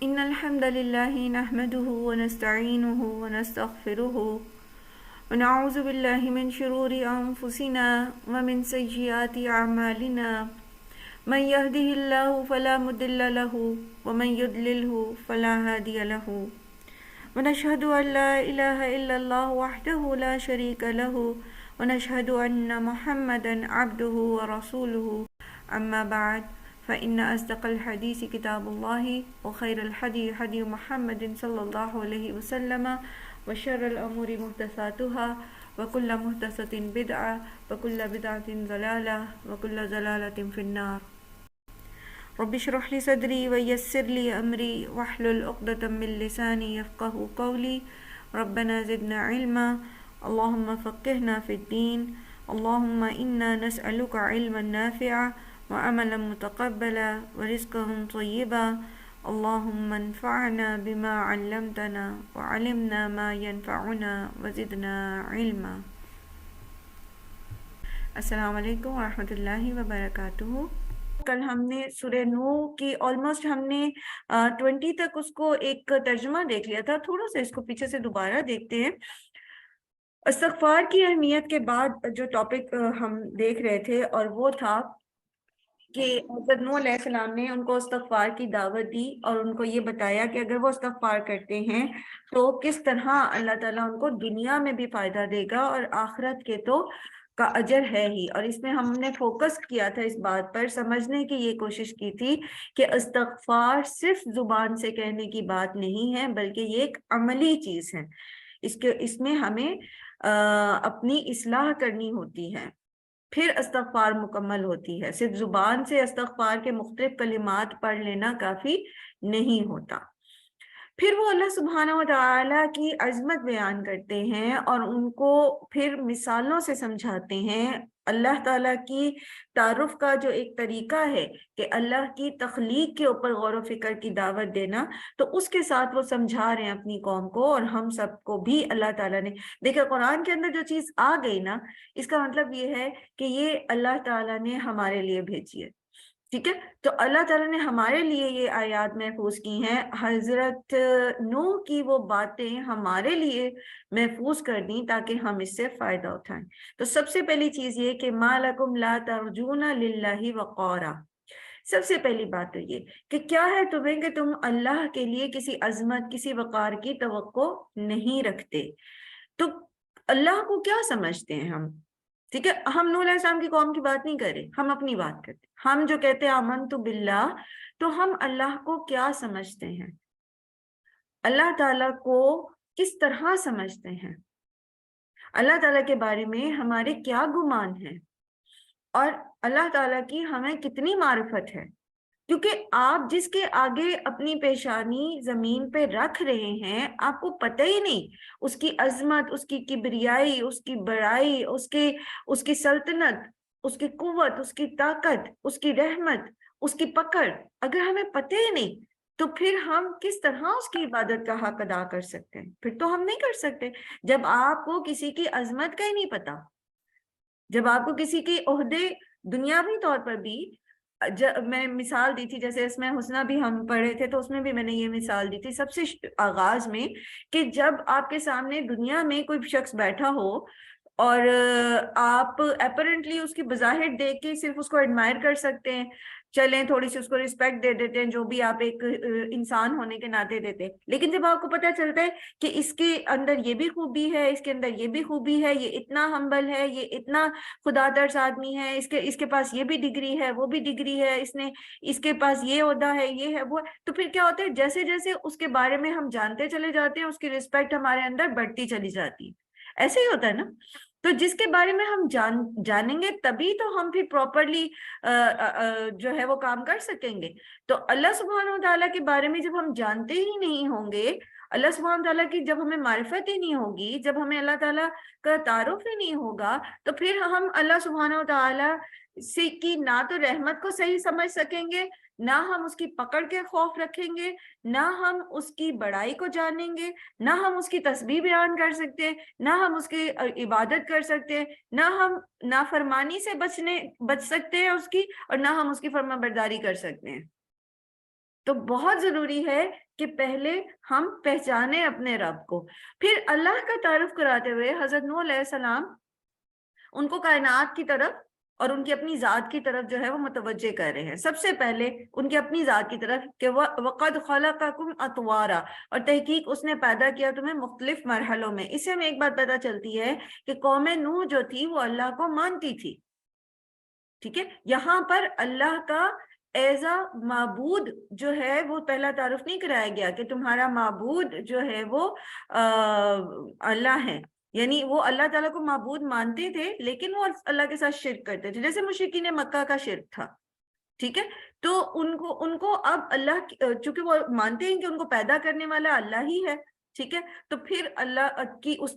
إن الحمد لله نحمده ونستعينه ونستغفره ونعوذ بالله من شرور أنفسنا ومن سيئات أعمالنا من يهده الله فلا مضل له ومن يضلله فلا هادي له ونشهد أن لا إله إلا الله وحده لا شريك له ونشهد أن محمدا عبده ورسوله أما بعد فإن أصدق الحديث كتاب الله وخير الهدي هدي محمد صلى الله عليه وسلم وشر الأمور محدثاتها وكل محدثة بدعة وكل بدعة ضلالة وكل ضلالة في النار. رب اشرح لي صدري ويسر لي أمري واحلل عقدة من لساني يفقه قولي. ربنا زدنا علما اللهم فقهنا في الدين اللهم إنا نسألك علما نافعا وعملا متقبلا ورزقا طيبا اللهم انفعنا بما علمتنا وعلمنا ما ينفعنا وزدنا علما. السلام علیکم ورحمۃ اللہ وبرکاتہ. کل ہم نے سورہ نو کی آلموسٹ ہم نے 20 تک اس کو ایک ترجمہ دیکھ لیا تھا. تھوڑا سا اس کو پیچھے سے دوبارہ دیکھتے ہیں. استغفار کی اہمیت کے بعد جو ٹاپک ہم دیکھ رہے تھے اور وہ تھا کہ حضرت نوح علیہ السلام نے ان کو استغفار کی دعوت دی اور ان کو یہ بتایا کہ اگر وہ استغفار کرتے ہیں تو کس طرح اللہ تعالیٰ ان کو دنیا میں بھی فائدہ دے گا اور آخرت کے تو کا اجر ہے ہی. اور اس میں ہم نے فوکس کیا تھا اس بات پر, سمجھنے کی یہ کوشش کی تھی کہ استغفار صرف زبان سے کہنے کی بات نہیں ہے بلکہ یہ ایک عملی چیز ہے. اس میں ہمیں اپنی اصلاح کرنی ہوتی ہے, پھر استغفار مکمل ہوتی ہے. صرف زبان سے استغفار کے مختلف کلمات پڑھ لینا کافی نہیں ہوتا. پھر وہ اللہ سبحانہ و تعالیٰ کی عظمت بیان کرتے ہیں اور ان کو پھر مثالوں سے سمجھاتے ہیں. اللہ تعالیٰ کی تعارف کا جو ایک طریقہ ہے کہ اللہ کی تخلیق کے اوپر غور و فکر کی دعوت دینا, تو اس کے ساتھ وہ سمجھا رہے ہیں اپنی قوم کو اور ہم سب کو بھی. اللہ تعالیٰ نے دیکھا قرآن کے اندر جو چیز آ گئی نا, اس کا مطلب یہ ہے کہ یہ اللہ تعالیٰ نے ہمارے لیے بھیجی ہے. ٹھیک ہے, تو اللہ تعالیٰ نے ہمارے لیے یہ آیات محفوظ کی ہیں. حضرت نوح کی وہ باتیں ہمارے لیے محفوظ کر دیں تاکہ ہم اس سے فائدہ اٹھائیں. تو سب سے پہلی چیز یہ کہ ما لکم لا ترجون للہ وقارا. سب سے پہلی بات تو یہ کہ کیا ہے تمہیں کہ تم اللہ کے لیے کسی عظمت کسی وقار کی توقع نہیں رکھتے. تو اللہ کو کیا سمجھتے ہیں ہم؟ ٹھیک ہے, ہم نوح علیہ السلام کی قوم کی بات نہیں کر رہے, ہم اپنی بات کرتے. ہم جو کہتے ہیں آمنت باللہ, تو ہم اللہ کو کیا سمجھتے ہیں, اللہ تعالیٰ کو کس طرح سمجھتے ہیں, اللہ تعالیٰ کے بارے میں ہمارے کیا گمان ہیں, اور اللہ تعالیٰ کی ہمیں کتنی معرفت ہے. کیونکہ آپ جس کے آگے اپنی پیشانی زمین پہ رکھ رہے ہیں, آپ کو پتہ ہی نہیں اس کی عظمت, اس کی کبریائی, اس کی بڑائی, اس کی سلطنت, اس کی قوت, اس کی طاقت, اس کی رحمت, اس کی پکڑ اگر ہمیں پتہ ہی نہیں, تو پھر ہم کس طرح اس کی عبادت کا حق ادا کر سکتے ہیں؟ پھر تو ہم نہیں کر سکتے. جب آپ کو کسی کی عظمت کا ہی نہیں پتا, جب آپ کو کسی کے عہدے دنیاوی طور پر بھی, میں مثال دی تھی جیسے اس میں حسنہ بھی ہم پڑھے تھے تو اس میں بھی میں نے یہ مثال دی تھی سب سے آغاز میں, کہ جب آپ کے سامنے دنیا میں کوئی شخص بیٹھا ہو اور آپ اپیرنٹلی اس کی بظاہر دیکھ کے صرف اس کو ایڈمائر کر سکتے ہیں, چلیں تھوڑی سی اس کو رسپیکٹ دے دیتے ہیں جو بھی آپ ایک انسان ہونے کے ناطے دیتے ہیں, لیکن جب آپ کو پتہ چلتا ہے کہ اس کے اندر یہ بھی خوبی ہے, اس کے اندر یہ بھی خوبی ہے, یہ اتنا ہمبل ہے, یہ اتنا خدا ترس آدمی ہے, اس کے پاس یہ بھی ڈگری ہے, وہ بھی ڈگری ہے, اس کے پاس یہ عہدہ ہے, یہ ہے وہ ہے, تو پھر کیا ہوتا ہے جیسے جیسے اس کے بارے میں ہم جانتے چلے جاتے ہیں اس کی رسپیکٹ ہمارے اندر بڑھتی چلی جاتی ہے. ایسے ہی ہوتا ہے نا. تو جس کے بارے میں ہم جانیں گے تبھی تو ہم پھر پراپرلی جو ہے وہ کام کر سکیں گے. تو اللہ سبحانہ و تعالیٰ کے بارے میں جب ہم جانتے ہی نہیں ہوں گے, اللہ سبحانہ تعالیٰ کی جب ہمیں معرفت ہی نہیں ہوگی, جب ہمیں اللہ تعالیٰ کا تعارف ہی نہیں ہوگا, تو پھر ہم اللہ سبحانہ و تعالیٰ سے کی نہ تو رحمت کو صحیح سمجھ سکیں گے, نہ ہم اس کی پکڑ کے خوف رکھیں گے, نہ ہم اس کی بڑائی کو جانیں گے, نہ ہم اس کی تسبیح بیان کر سکتے ہیں, نہ ہم اس کی عبادت کر سکتے ہیں, نہ ہم نافرمانی سے بچ سکتے ہیں اس کی, اور نہ ہم اس کی فرما برداری کر سکتے ہیں. تو بہت ضروری ہے کہ پہلے ہم پہچانے اپنے رب کو. پھر اللہ کا تعارف کراتے ہوئے حضرت نوح علیہ السلام ان کو کائنات کی طرف اور ان کی اپنی ذات کی طرف جو ہے وہ متوجہ کر رہے ہیں. سب سے پہلے ان کی اپنی ذات کی طرف کہ وَقَدْ خَلَقَكُمْ أَطْوَارًا، اور تحقیق اس نے پیدا کیا تمہیں مختلف مرحلوں میں. اس سے ہمیں ایک بات پتہ چلتی ہے کہ قوم نوح جو تھی وہ اللہ کو مانتی تھی. ٹھیک ہے، یہاں پر اللہ کا ایز اے معبود جو ہے وہ پہلا تعارف نہیں کرایا گیا کہ تمہارا معبود جو ہے وہ اللہ ہے. یعنی وہ اللہ تعالیٰ کو معبود مانتے تھے لیکن وہ اللہ کے ساتھ شرک کرتے تھے، جیسے مشرکین مکہ کا شرک تھا. ٹھیک ہے، تو ان کو اب اللہ چونکہ وہ مانتے ہیں کہ ان کو پیدا کرنے والا اللہ ہی ہے. ٹھیک ہے، تو پھر اللہ کی اس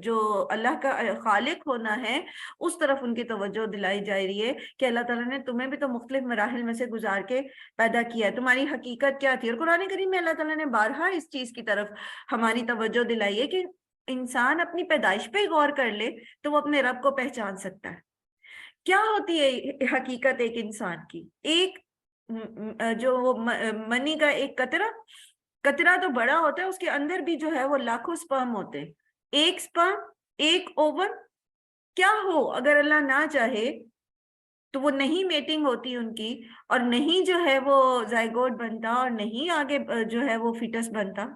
جو اللہ کا خالق ہونا ہے اس طرف ان کی توجہ دلائی جا رہی ہے کہ اللہ تعالیٰ نے تمہیں بھی تو مختلف مراحل میں سے گزار کے پیدا کیا ہے، تمہاری حقیقت کیا تھی. اور قرآن کریم میں اللہ تعالیٰ نے بارہا اس چیز کی طرف ہماری توجہ دلائی ہے کہ انسان اپنی پیدائش پہ غور کر لے تو وہ اپنے رب کو پہچان سکتا ہے. کیا ہوتی ہے حقیقت ایک انسان کی؟ ایک جو منی کا ایک قطرہ تو بڑا ہوتا ہے، اس کے اندر بھی جو ہے وہ لاکھوں سپرم ہوتے ہیں. ایک سپرم، ایک اوون، کیا ہو اگر اللہ نہ چاہے تو وہ نہیں میٹنگ ہوتی ان کی، اور نہیں جو ہے وہ زائگوٹ بنتا، اور نہیں آگے جو ہے وہ فیٹس بنتا.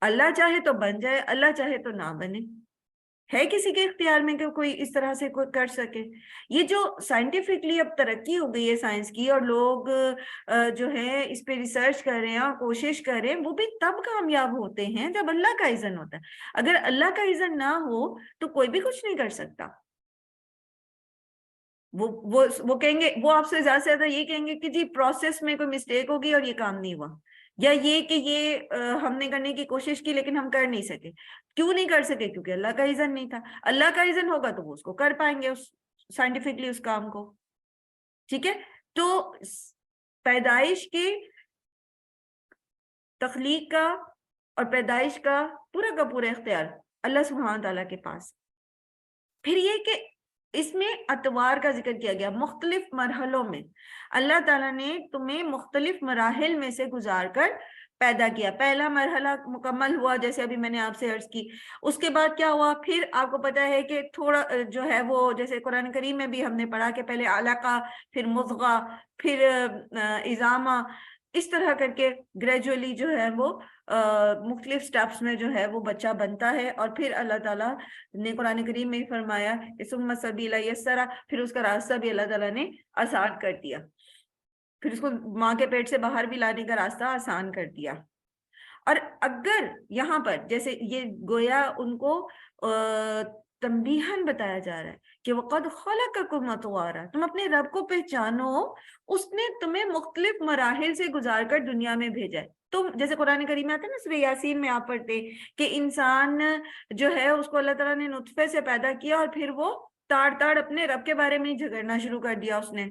اللہ چاہے تو بن جائے، اللہ چاہے تو نہ بنے. ہے کسی کے اختیار میں کہ کوئی اس طرح سے کوئی کر سکے؟ یہ جو سائنٹیفکلی اب ترقی ہو گئی ہے سائنس کی، اور لوگ جو ہے اس پہ ریسرچ کر رہے ہیں اور کوشش کر رہے ہیں، وہ بھی تب کامیاب ہوتے ہیں جب اللہ کا اذن ہوتا ہے. اگر اللہ کا اذن نہ ہو تو کوئی بھی کچھ نہیں کر سکتا. وہ کہیں گے، وہ آپ سے زیادہ یہ کہیں گے کہ جی پروسیس میں کوئی مسٹیک ہوگی اور یہ کام نہیں ہوا، یا یہ کہ یہ ہم نے کرنے کی کوشش کی لیکن ہم کر نہیں سکے. کیوں نہیں کر سکے؟ کیونکہ اللہ کا اذن نہیں تھا. اللہ کا اذن ہوگا تو وہ اس کو کر پائیں گے، سائنٹیفکلی اس کام کو. ٹھیک ہے، تو پیدائش کے تخلیق کا اور پیدائش کا پورا اختیار اللہ سبحانہ تعالیٰ کے پاس. پھر یہ کہ اس میں اتوار کا ذکر کیا گیا، مختلف مرحلوں میں اللہ تعالیٰ نے تمہیں مختلف مراحل میں سے گزار کر پیدا کیا. پہلا مرحلہ مکمل ہوا جیسے ابھی میں نے آپ سے عرض کی. اس کے بعد کیا ہوا؟ پھر آپ کو پتا ہے کہ تھوڑا جو ہے وہ جیسے قرآن کریم میں بھی ہم نے پڑھا کہ پہلے علقہ، پھر مضغہ، پھر عظامہ، اس طرح کر کے گریجولی جو ہے وہ مختلف سٹیپس میں جو ہے وہ بچہ بنتا ہے. اور پھر اللہ تعالیٰ نے قرآن کریم میں فرمایا ثم السبیل یسرا، پھر اس کا راستہ بھی اللہ تعالیٰ نے آسان کر دیا، پھر اس کو ماں کے پیٹ سے باہر بھی لانے کا راستہ آسان کر دیا. اور اگر یہاں پر جیسے یہ گویا ان کو تنبیہاً بتایا جا رہا ہے کہ وَقَدْ خَلَقَكُمْ أَطْوَارًا، تم اپنے رب کو پہچانو، اس نے تمہیں مختلف مراحل سے گزار کر دنیا میں بھیجا ہے. تم جیسے قرآن کریم میں آتا ہے نا، سورہ یاسین میں آپ پڑھتے کہ انسان جو ہے اس کو اللہ تعالیٰ نے نطفے سے پیدا کیا، اور پھر وہ تاڑ اپنے رب کے بارے میں جھگڑنا شروع کر دیا. اس نے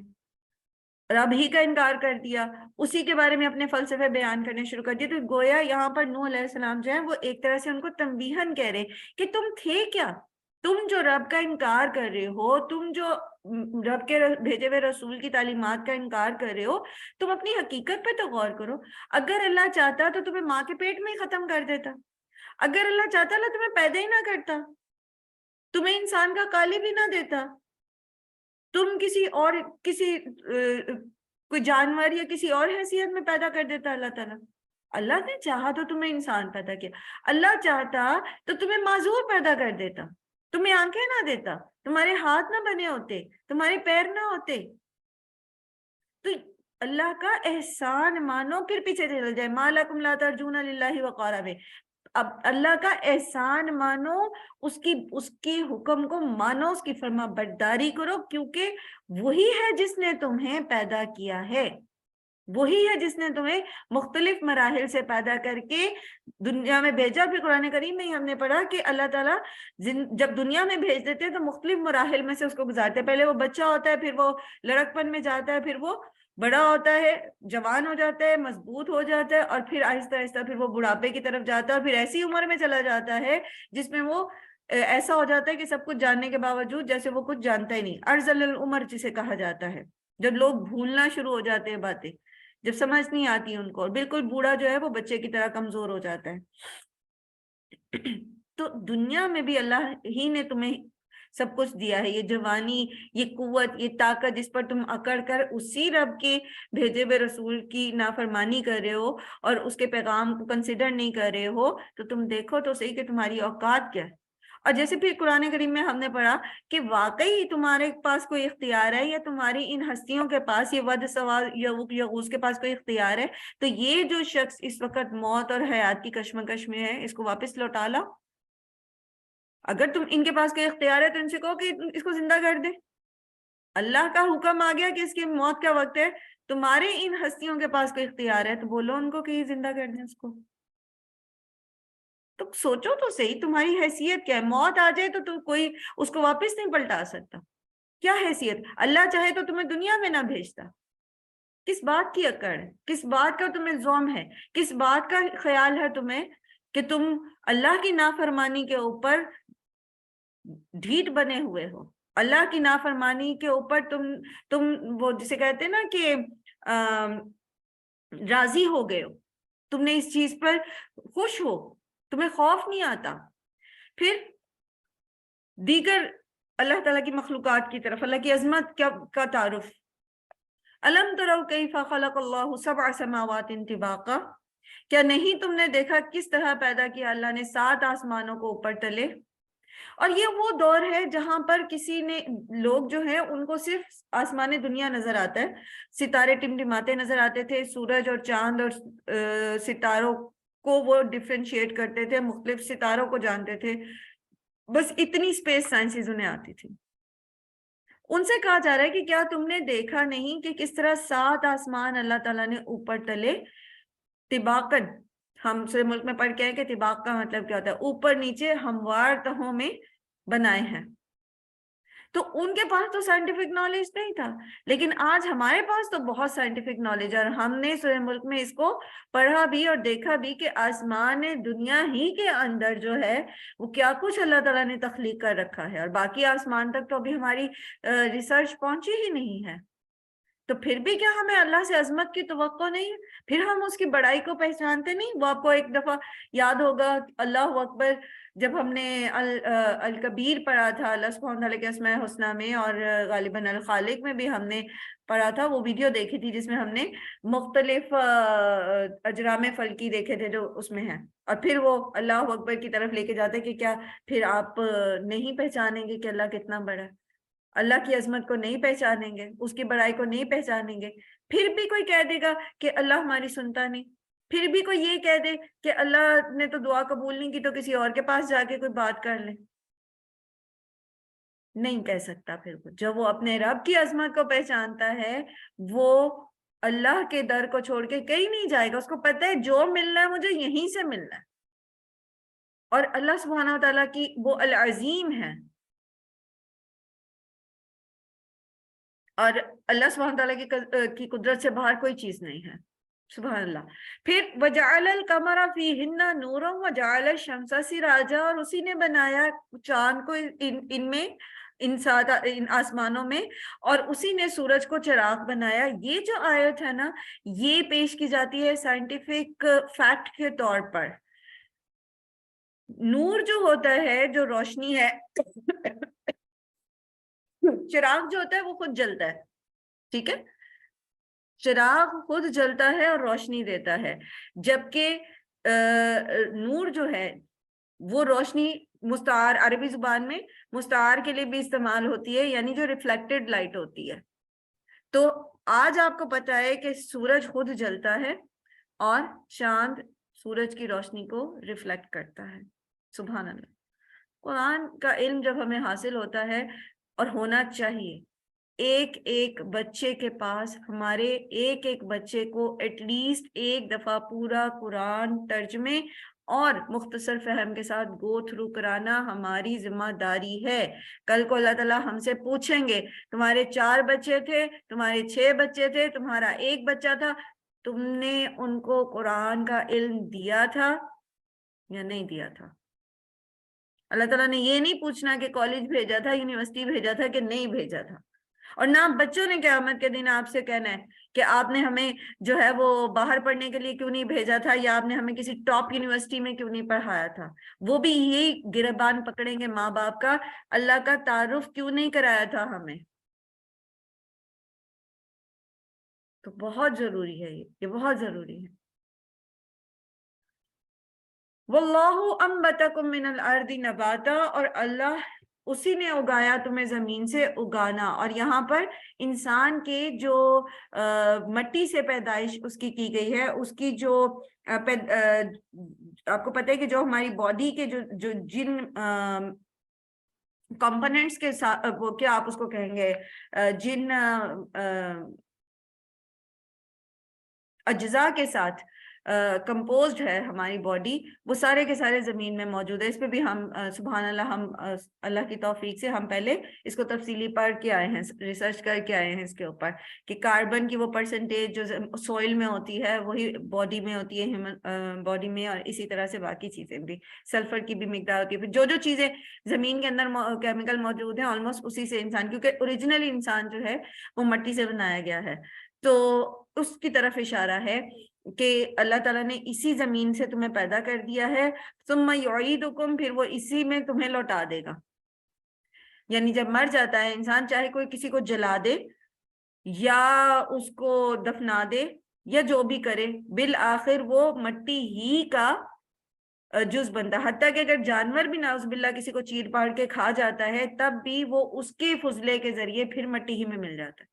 رب ہی کا انکار کر دیا، اسی کے بارے میں اپنے فلسفے بیان کرنے شروع کر دیے. تو گویا یہاں پر نوح علیہ السلام جو ہے وہ ایک طرح سے ان کو تنبیہاً کہہ رہے کہ تم تھے کیا؟ تم جو رب کا انکار کر رہے ہو، تم جو رب کے بھیجے ہوئے رسول کی تعلیمات کا انکار کر رہے ہو، تم اپنی حقیقت پہ تو غور کرو. اگر اللہ چاہتا تو تمہیں ماں کے پیٹ میں ہی ختم کر دیتا. اگر اللہ چاہتا اللہ تمہیں پیدا ہی نہ کرتا، تمہیں انسان کا قالب ہی نہ دیتا، تم کسی کوئی جانور یا کسی اور حیثیت میں پیدا کر دیتا اللہ تعالیٰ. اللہ نے چاہا تو تمہیں انسان پیدا کیا. اللہ چاہتا تو تمہیں معذور پیدا کر دیتا، تمہیں آنکھیں نہ دیتا، تمہارے ہاتھ نہ بنے ہوتے، تمہارے پیر نہ ہوتے. تو اللہ کا احسان مانو، پھر پیچھے چل جائے ما لکم لا ترجون للہ وقارا میں. اب اللہ کا احسان مانو، اس کی حکم کو مانو، اس کی فرما برداری کرو، کیونکہ وہی ہے جس نے تمہیں پیدا کیا ہے، وہی ہے جس نے تمہیں مختلف مراحل سے پیدا کر کے دنیا میں بھیجا. پھر قرآن کریم میں ہی ہم نے پڑھا کہ اللہ تعالیٰ جب دنیا میں بھیج دیتے ہیں تو مختلف مراحل میں سے اس کو گزارتے ہیں. پہلے وہ بچہ ہوتا ہے، پھر وہ لڑکپن میں جاتا ہے، پھر وہ بڑا ہوتا ہے، جوان ہو جاتا ہے، مضبوط ہو جاتا ہے، اور پھر آہستہ آہستہ پھر وہ بڑھاپے کی طرف جاتا ہے، اور پھر ایسی عمر میں چلا جاتا ہے جس میں وہ ایسا ہو جاتا ہے کہ سب کچھ جاننے کے باوجود جیسے وہ کچھ جانتا ہی نہیں، ارذل العمر جسے کہا جاتا ہے. جب لوگ بھولنا شروع ہو جاتے ہیں باتیں، جب سمجھ نہیں آتی ان کو، اور بالکل بوڑھا جو ہے وہ بچے کی طرح کمزور ہو جاتا ہے۔ تو دنیا میں بھی اللہ ہی نے تمہیں سب کچھ دیا ہے، یہ جوانی، یہ قوت، یہ طاقت، جس پر تم اکڑ کر اسی رب کے بھیجے ہوئے رسول کی نافرمانی کر رہے ہو اور اس کے پیغام کو کنسیڈر نہیں کر رہے ہو، تو تم دیکھو تو صحیح کہ تمہاری اوقات کیا ہے۔ اور جیسے پھر قرآن کریم میں ہم نے پڑھا کہ واقعی تمہارے پاس کوئی اختیار ہے، یا تمہاری ان ہستیوں کے پاس، یہ ود، سوا، یغوث کے پاس کوئی اختیار ہے، تو یہ جو شخص اس وقت موت اور حیات کی کشمکش میں ہے، اس کو واپس لوٹا لاؤ۔ اگر تم ان کے پاس کوئی اختیار ہے تو ان سے کہو کہ اس کو زندہ کر دے۔ اللہ کا حکم آ گیا کہ اس کی موت کا وقت ہے، تمہارے ان ہستیوں کے پاس کوئی اختیار ہے تو بولو ان کو کہ یہ زندہ کر دیں اس کو۔ تو سوچو تو صحیح، تمہاری حیثیت کیا ہے؟ موت آ جائے تو کوئی اس کو واپس نہیں پلٹا سکتا، کیا حیثیت؟ اللہ چاہے تو تمہیں دنیا میں نہ بھیجتا۔ کس بات کی اکڑ ہے؟ کس بات کا تمہیں زوم ہے؟ کس بات کا خیال ہے تمہیں کہ تم اللہ کی نافرمانی کے اوپر ڈھیٹ بنے ہوئے ہو؟ اللہ کی نافرمانی کے اوپر تم وہ جسے کہتے ہیں نا کہ راضی ہو گئے ہو، تم نے اس چیز پر خوش ہو، تمہیں خوف نہیں آتا۔ پھر دیگر اللہ تعالیٰ کی مخلوقات کی طرف، اللہ کی عظمت کا تعارف۔ الم تروا کیف خلق اللہ سبع سماوات طباقا، کیا نہیں تم نے دیکھا کس طرح پیدا کیا اللہ نے 7 آسمانوں کو اوپر تلے؟ اور یہ وہ دور ہے جہاں پر کسی نے، لوگ جو ہیں ان کو صرف آسمان دنیا نظر آتا ہے، ستارے ٹمٹماتے نظر آتے تھے، سورج اور چاند اور ستاروں کو وہ ڈفرینشیٹ کرتے تھے، مختلف ستاروں کو جانتے تھے، بس اتنی اسپیس سائنسز انہیں آتی تھی۔ ان سے کہا جا رہا ہے کہ کیا تم نے دیکھا نہیں کہ کس طرح 7 آسمان اللہ تعالیٰ نے اوپر تلے طباقاً؟ ہم سورہ ملک میں پڑھ کے ہیں کہ طباق کا مطلب کیا ہوتا ہے؟ اوپر نیچے ہموار تہوں میں بنائے ہیں۔ تو ان کے پاس تو سائنٹیفک نالج نہیں تھا، لیکن آج ہمارے پاس تو بہت سائنٹیفک نالج ہے، اور ہم نے سورہ ملک میں اس کو پڑھا بھی اور دیکھا بھی کہ آسمان دنیا ہی کے اندر جو ہے وہ کیا کچھ اللہ تعالیٰ نے تخلیق کر رکھا ہے، اور باقی آسمان تک تو ابھی ہماری ریسرچ پہنچی ہی نہیں ہے۔ تو پھر بھی کیا ہمیں اللہ سے عظمت کی توقع نہیں؟ پھر ہم اس کی بڑائی کو پہچانتے نہیں؟ وہ آپ کو ایک دفعہ یاد ہوگا اللہ اکبر جب ہم نے الکبیر پڑھا تھا اللہ سبحانہ وتعالیٰ کے اسماء الحسنی میں، اور غالباً الخالق میں بھی ہم نے پڑھا تھا، وہ ویڈیو دیکھی تھی جس میں ہم نے مختلف اجرام فلکی دیکھے تھے جو اس میں ہیں، اور پھر وہ اللہ اکبر کی طرف لے کے جاتے کہ کیا پھر آپ نہیں پہچانیں گے کہ اللہ کتنا بڑا ہے؟ اللہ کی عظمت کو نہیں پہچانیں گے، اس کی بڑائی کو نہیں پہچانیں گے، پھر بھی کوئی کہہ دے گا کہ اللہ ہماری سنتا نہیں، پھر بھی کوئی یہ کہہ دے کہ اللہ نے تو دعا قبول نہیں کی تو کسی اور کے پاس جا کے کوئی بات کر لے، نہیں کہہ سکتا۔ پھر جب وہ اپنے رب کی عظمت کو پہچانتا ہے، وہ اللہ کے در کو چھوڑ کے کہیں نہیں جائے گا، اس کو پتہ ہے جو ملنا ہے مجھے یہیں سے ملنا ہے۔ اور اللہ سبحانہ و تعالیٰ کی وہ العظیم ہے، اور اللہ سبحانہ تعالیٰ کی قدرت سے باہر کوئی چیز نہیں ہے، سبحان اللہ۔ پھر وَجَعَلَ الْقَمَرَ فِيهِنَّ نُورًا وَجَعَلَ الشَّمْسَ سِرَاجًا، اور اسی نے بنایا چاند کو ان میں، ان آسمانوں میں، اور اسی نے سورج کو چراغ بنایا۔ یہ جو آیت ہے نا، یہ پیش کی جاتی ہے سائنٹیفک فیکٹ کے طور پر۔ نور جو ہوتا ہے، جو روشنی ہے، چراغ جو ہوتا ہے وہ خود جلتا ہے، ٹھیک ہے؟ چراغ خود جلتا ہے اور روشنی دیتا ہے، جبکہ نور جو ہے وہ روشنی مستعار، عربی زبان میں مستعار کے لیے بھی استعمال ہوتی ہے، یعنی جو ریفلیکٹڈ لائٹ ہوتی ہے۔ تو آج آپ کو پتا ہے کہ سورج خود جلتا ہے اور چاند سورج کی روشنی کو ریفلیکٹ کرتا ہے، سبحان اللہ۔ قرآن کا علم جب ہمیں حاصل ہوتا ہے، اور ہونا چاہیے، ایک ایک بچے کے پاس، ہمارے ایک ایک بچے کو ایٹ لیسٹ ایک دفعہ پورا قرآن ترجمے اور مختصر فہم کے ساتھ گو تھرو کرانا ہماری ذمہ داری ہے۔ کل کو اللہ تعالیٰ ہم سے پوچھیں گے تمہارے 4 بچے تھے، تمہارے 6 بچے تھے، تمہارا 1 بچہ تھا، تم نے ان کو قرآن کا علم دیا تھا یا نہیں دیا تھا؟ اللہ تعالیٰ نے یہ نہیں پوچھنا کہ کالج بھیجا تھا، یونیورسٹی بھیجا تھا کہ نہیں بھیجا تھا۔ اور نہ بچوں نے قیامت کے دن آپ سے کہنا ہے کہ آپ نے ہمیں جو ہے وہ باہر پڑھنے کے لیے کیوں نہیں بھیجا تھا، یا آپ نے ہمیں کسی ٹاپ یونیورسٹی میں کیوں نہیں پڑھایا تھا۔ وہ بھی یہی گریبان پکڑیں گے ماں باپ کا، اللہ کا تعارف کیوں نہیں کرایا تھا ہمیں۔ تو بہت ضروری ہے، یہ بہت ضروری ہے۔ واللہ انبتکم من الارض نباتا، اور اللہ اسی نے اگایا تمہیں زمین سے اگانا۔ اور یہاں پر انسان کے جو مٹی سے پیدائش اس کی گئی ہے، اس کی جو آپ کو پتہ ہے کہ جو ہماری باڈی کے جو جن کمپوننٹس کے ساتھ، وہ کیا آپ اس کو کہیں گے، جن اجزاء کے ساتھ کمپوزڈ ہے ہماری باڈی، وہ سارے کے سارے زمین میں موجود ہے۔ اس پہ بھی ہم سبحان اللہ، ہم اللہ کی توفیق سے ہم پہلے اس کو تفصیلی پڑھ کے آئے ہیں، ریسرچ کر کے آئے ہیں اس کے اوپر، کہ کاربن کی وہ پرسنٹیج جو سوئل میں ہوتی ہے وہی باڈی میں ہوتی ہے، باڈی میں، اور اسی طرح سے باقی چیزیں بھی، سلفر کی بھی مقدار ہوتی ہے۔ پھر جو چیزیں زمین کے اندر کیمیکل موجود ہیں آلموسٹ اسی سے انسان، کیونکہ اوریجنل انسان جو ہے وہ مٹی سے بنایا گیا ہے، تو اس کی طرف اشارہ ہے کہ اللہ تعالیٰ نے اسی زمین سے تمہیں پیدا کر دیا ہے، ثم یعیدکم، پھر وہ اسی میں تمہیں لوٹا دے گا۔ یعنی جب مر جاتا ہے انسان، چاہے کوئی کسی کو جلا دے یا اس کو دفنا دے یا جو بھی کرے، بالآخر وہ مٹی ہی کا جز بنتا، حتیٰ کہ اگر جانور بھی نعوذ باللہ کسی کو چیر پاڑ کے کھا جاتا ہے، تب بھی وہ اس کے فضلے کے ذریعے پھر مٹی ہی میں مل جاتا ہے۔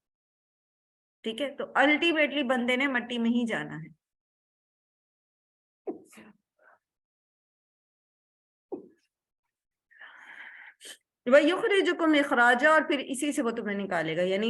ٹھیک ہے، تو الٹیمیٹلی بندے نے مٹی میں ہی جانا ہے۔ وَيُخْرِجُكُمْ إِخْرَاجًا، اور پھر اسی سے وہ تمہیں نکالے گا، یعنی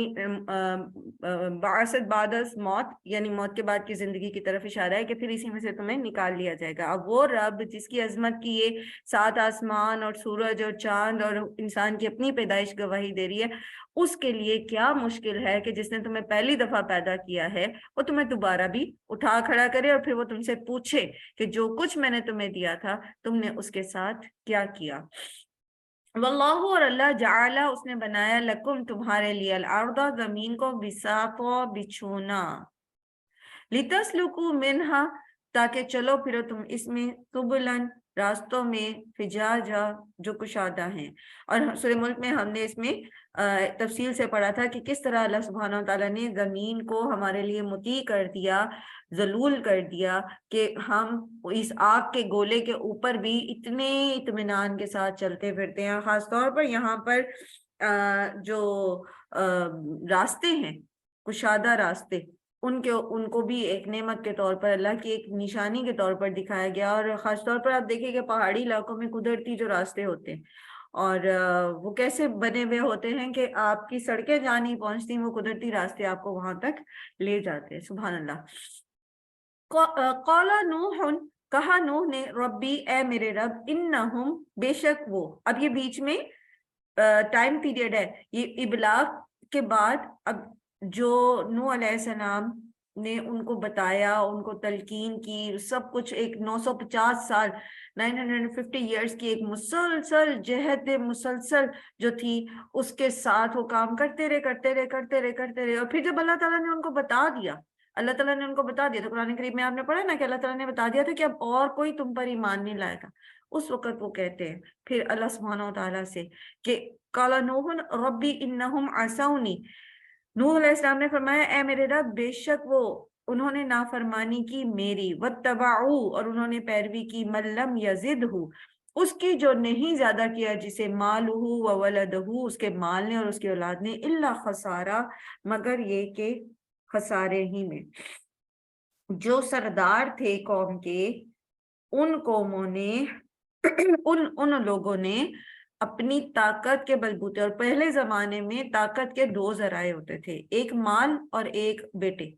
بعثت بعد از موت، یعنی موت کے بعد کی زندگی کی طرف اشارہ ہے کہ پھر اسی میں سے تمہیں نکال لیا جائے گا۔ اب وہ رب جس کی عظمت کی یہ 7 آسمان اور سورج اور چاند اور انسان کی اپنی پیدائش گواہی دے رہی ہے، اس کے لیے کیا مشکل ہے کہ جس نے تمہیں پہلی دفعہ پیدا کیا ہے وہ تمہیں دوبارہ بھی اٹھا کھڑا کرے، اور پھر وہ تم سے پوچھے کہ جو کچھ میں نے تمہیں دیا تھا تم نے اس کے ساتھ کیا کیا۔ واللہ، اور اللہ، جعل، اس نے بنایا، لکم، تمہارے لیے، الارض، زمین کو، بساطا، بچھونا، لتسلکوا منہا، تاکہ چلو پھرو تم اس میں، سبلن، راستوں میں، فجاجا، جو کشادہ ہیں۔ اور سورہ ملک میں ہم نے اس میں تفصیل سے پڑھا تھا کہ کس طرح اللہ سبحانہ وتعالیٰ نے زمین کو ہمارے لیے مطیع کر دیا، ذلول کر دیا، کہ ہم اس آگ کے گولے کے اوپر بھی اتنے اطمینان کے ساتھ چلتے پھرتے ہیں۔ خاص طور پر یہاں پر جو راستے ہیں، کشادہ راستے، ان کو بھی ایک نعمت کے طور پر، اللہ کی ایک نشانی کے طور پر دکھایا گیا۔ اور خاص طور پر آپ دیکھیں کہ پہاڑی علاقوں میں قدرتی جو راستے ہوتے ہیں، اور وہ کیسے بنے ہوئے ہوتے ہیں کہ آپ کی سڑکیں جہاں نہیں پہنچتی، وہ قدرتی راستے آپ کو وہاں تک لے جاتے ہیں۔ سبحان اللہ۔ قال نوح، کہا نوح نے، ربی، اے میرے رب، انہم، بے شک وہ، اب یہ بیچ میں ٹائم پیریڈ ہے، یہ ابلاغ کے بعد اب جو نوح علیہ السلام نے ان کو بتایا، ان کو تلقین کی، سب کچھ ایک 950 سال 950 ایئرس کی ایک مسلسل جہد مسلسل جو تھی، اس کے ساتھ وہ کام کرتے رہے، اور پھر جب اللہ تعالیٰ نے ان کو بتا دیا، تو قرآن کریم میں آپ نے پڑھا نا کہ اللہ تعالیٰ نے بتا دیا تھا کہ اب اور کوئی تم پر ایمان نہیں لائے گا، اس وقت وہ کہتے ہیں پھر اللہ سبحانہ وتعالیٰ سے کہ قال نوح ربی انہم عصونی، نوح علیہ السلام نے فرمایا، اے میرے رب، بے شک وہ، انہوں نے نافرمانی کی میری، واتبعوا، اور انہوں نے پیروی کی، من لم یزدہ، اس کی جو نہیں زیادہ کیا جسے، مالہ وولدہ، اس کے مال نے اور اس کی اولاد نے، الا خسارہ، مگر یہ کہ خسارے ہی میں۔ جو سردار تھے قوم کے، ان قوموں نے ان لوگوں نے اپنی طاقت کے بلبوتے، اور پہلے زمانے میں طاقت کے 2 ذرائع ہوتے تھے، ایک مال اور ایک بیٹے۔